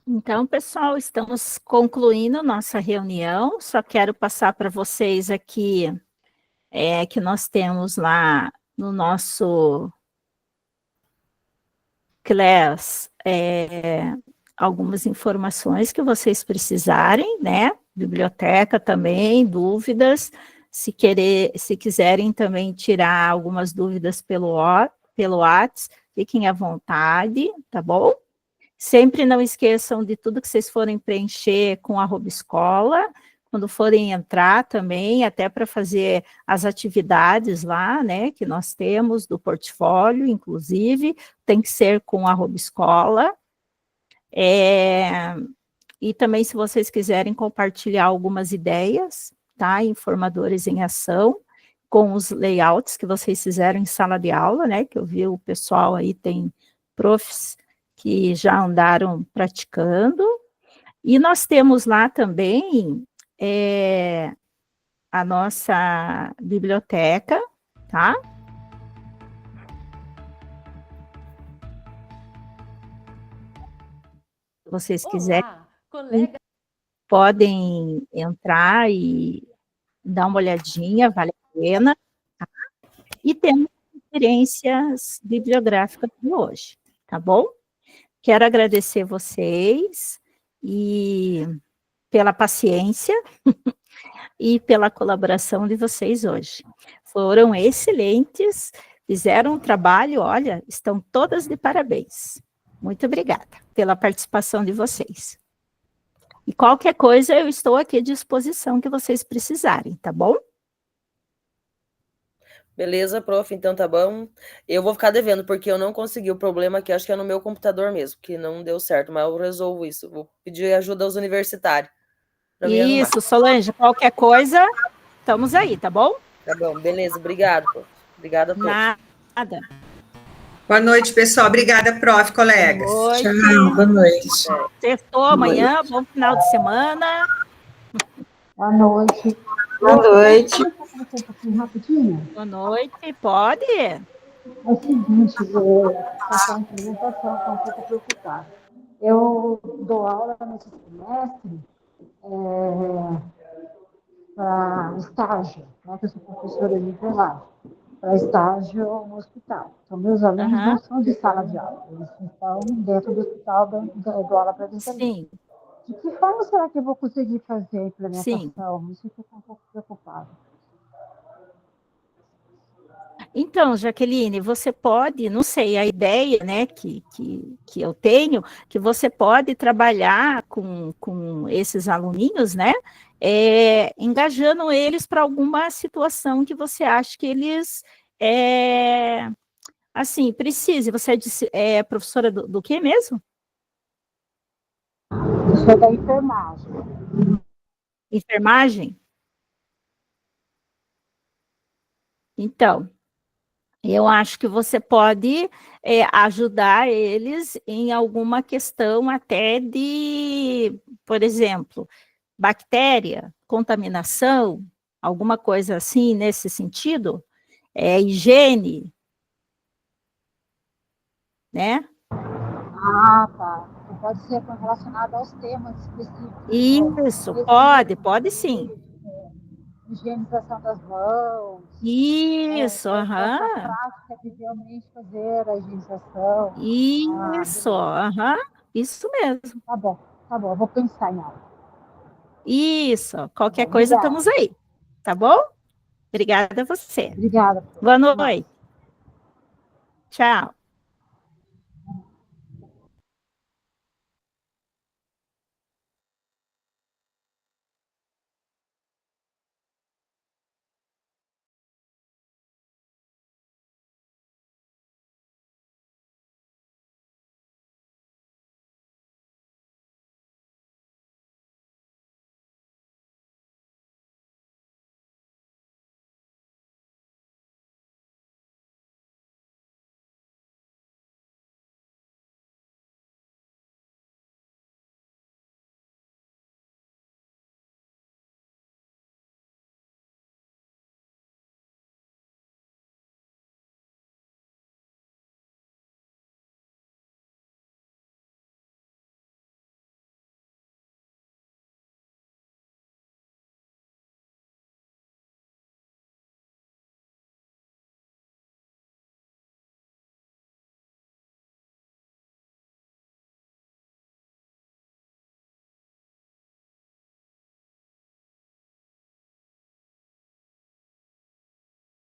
Então, pessoal, estamos concluindo nossa reunião. Só quero passar para vocês aqui que nós temos lá no nosso Class algumas informações que vocês precisarem, né? Biblioteca também, dúvidas. Se quiserem também tirar algumas dúvidas pelo WhatsApp, fiquem à vontade, tá bom? Sempre não esqueçam de tudo que vocês forem preencher com @escola, quando forem entrar também, até para fazer as atividades lá, né, que nós temos do portfólio, inclusive, tem que ser com @escola. E também, se vocês quiserem compartilhar algumas ideias, tá, Informadores em Ação, com os layouts que vocês fizeram em sala de aula, né, que eu vi o pessoal aí, tem profs que já andaram praticando, e nós temos lá também a nossa biblioteca, tá? Se vocês quiserem, podem entrar e dar uma olhadinha, vale a pena, tá? E temos referências bibliográficas de hoje, tá bom? Quero agradecer vocês e pela paciência e pela colaboração de vocês hoje. Foram excelentes, fizeram um trabalho, olha, estão todas de parabéns. Muito obrigada pela participação de vocês. E qualquer coisa, eu estou aqui à disposição que vocês precisarem, tá bom? Beleza, prof, então tá bom. Eu vou ficar devendo, porque eu não consegui o problema aqui, acho que é no meu computador mesmo, que não deu certo, mas eu resolvo isso. Vou pedir ajuda aos universitários. Isso, Solange, qualquer coisa, estamos aí, tá bom? Tá bom, beleza, obrigado, prof. Obrigada, prof. Nada. Boa noite, pessoal. Obrigada, prof, colegas. Boa noite. Tchau, boa noite. Sextou amanhã, bom final de semana. Boa noite. Boa noite. Um pouquinho rapidinho? Boa noite, pode? É o seguinte, essa apresentação está um pouco preocupada. Eu dou aula nesse semestre para estágio, né, que eu sou professora de enfermagem, para estágio no hospital. Então, meus alunos não são de sala de aula, eles estão dentro do hospital, dando aula para eles também. De que forma será que eu vou conseguir fazer a implementação? Isso eu estou um pouco preocupada. Então, Jaqueline, você pode, não sei, a ideia, né, que eu tenho, que você pode trabalhar com esses aluninhos, né, engajando eles para alguma situação que você acha que eles, assim, precise. Você é professora do quê mesmo? Eu sou da enfermagem. Enfermagem? Então, eu acho que você pode ajudar eles em alguma questão até de, por exemplo, bactéria, contaminação, alguma coisa assim nesse sentido, higiene, né? Ah, tá. Pode ser relacionado aos temas específicos. Isso, pode sim. Higienização das mãos. Isso, aham. Prática de realmente fazer a higienização. Isso, aham. Isso mesmo. Tá bom, eu vou pensar em algo. Isso, qualquer coisa estamos aí, tá bom? Obrigada a você. Obrigada. Boa noite. Tchau.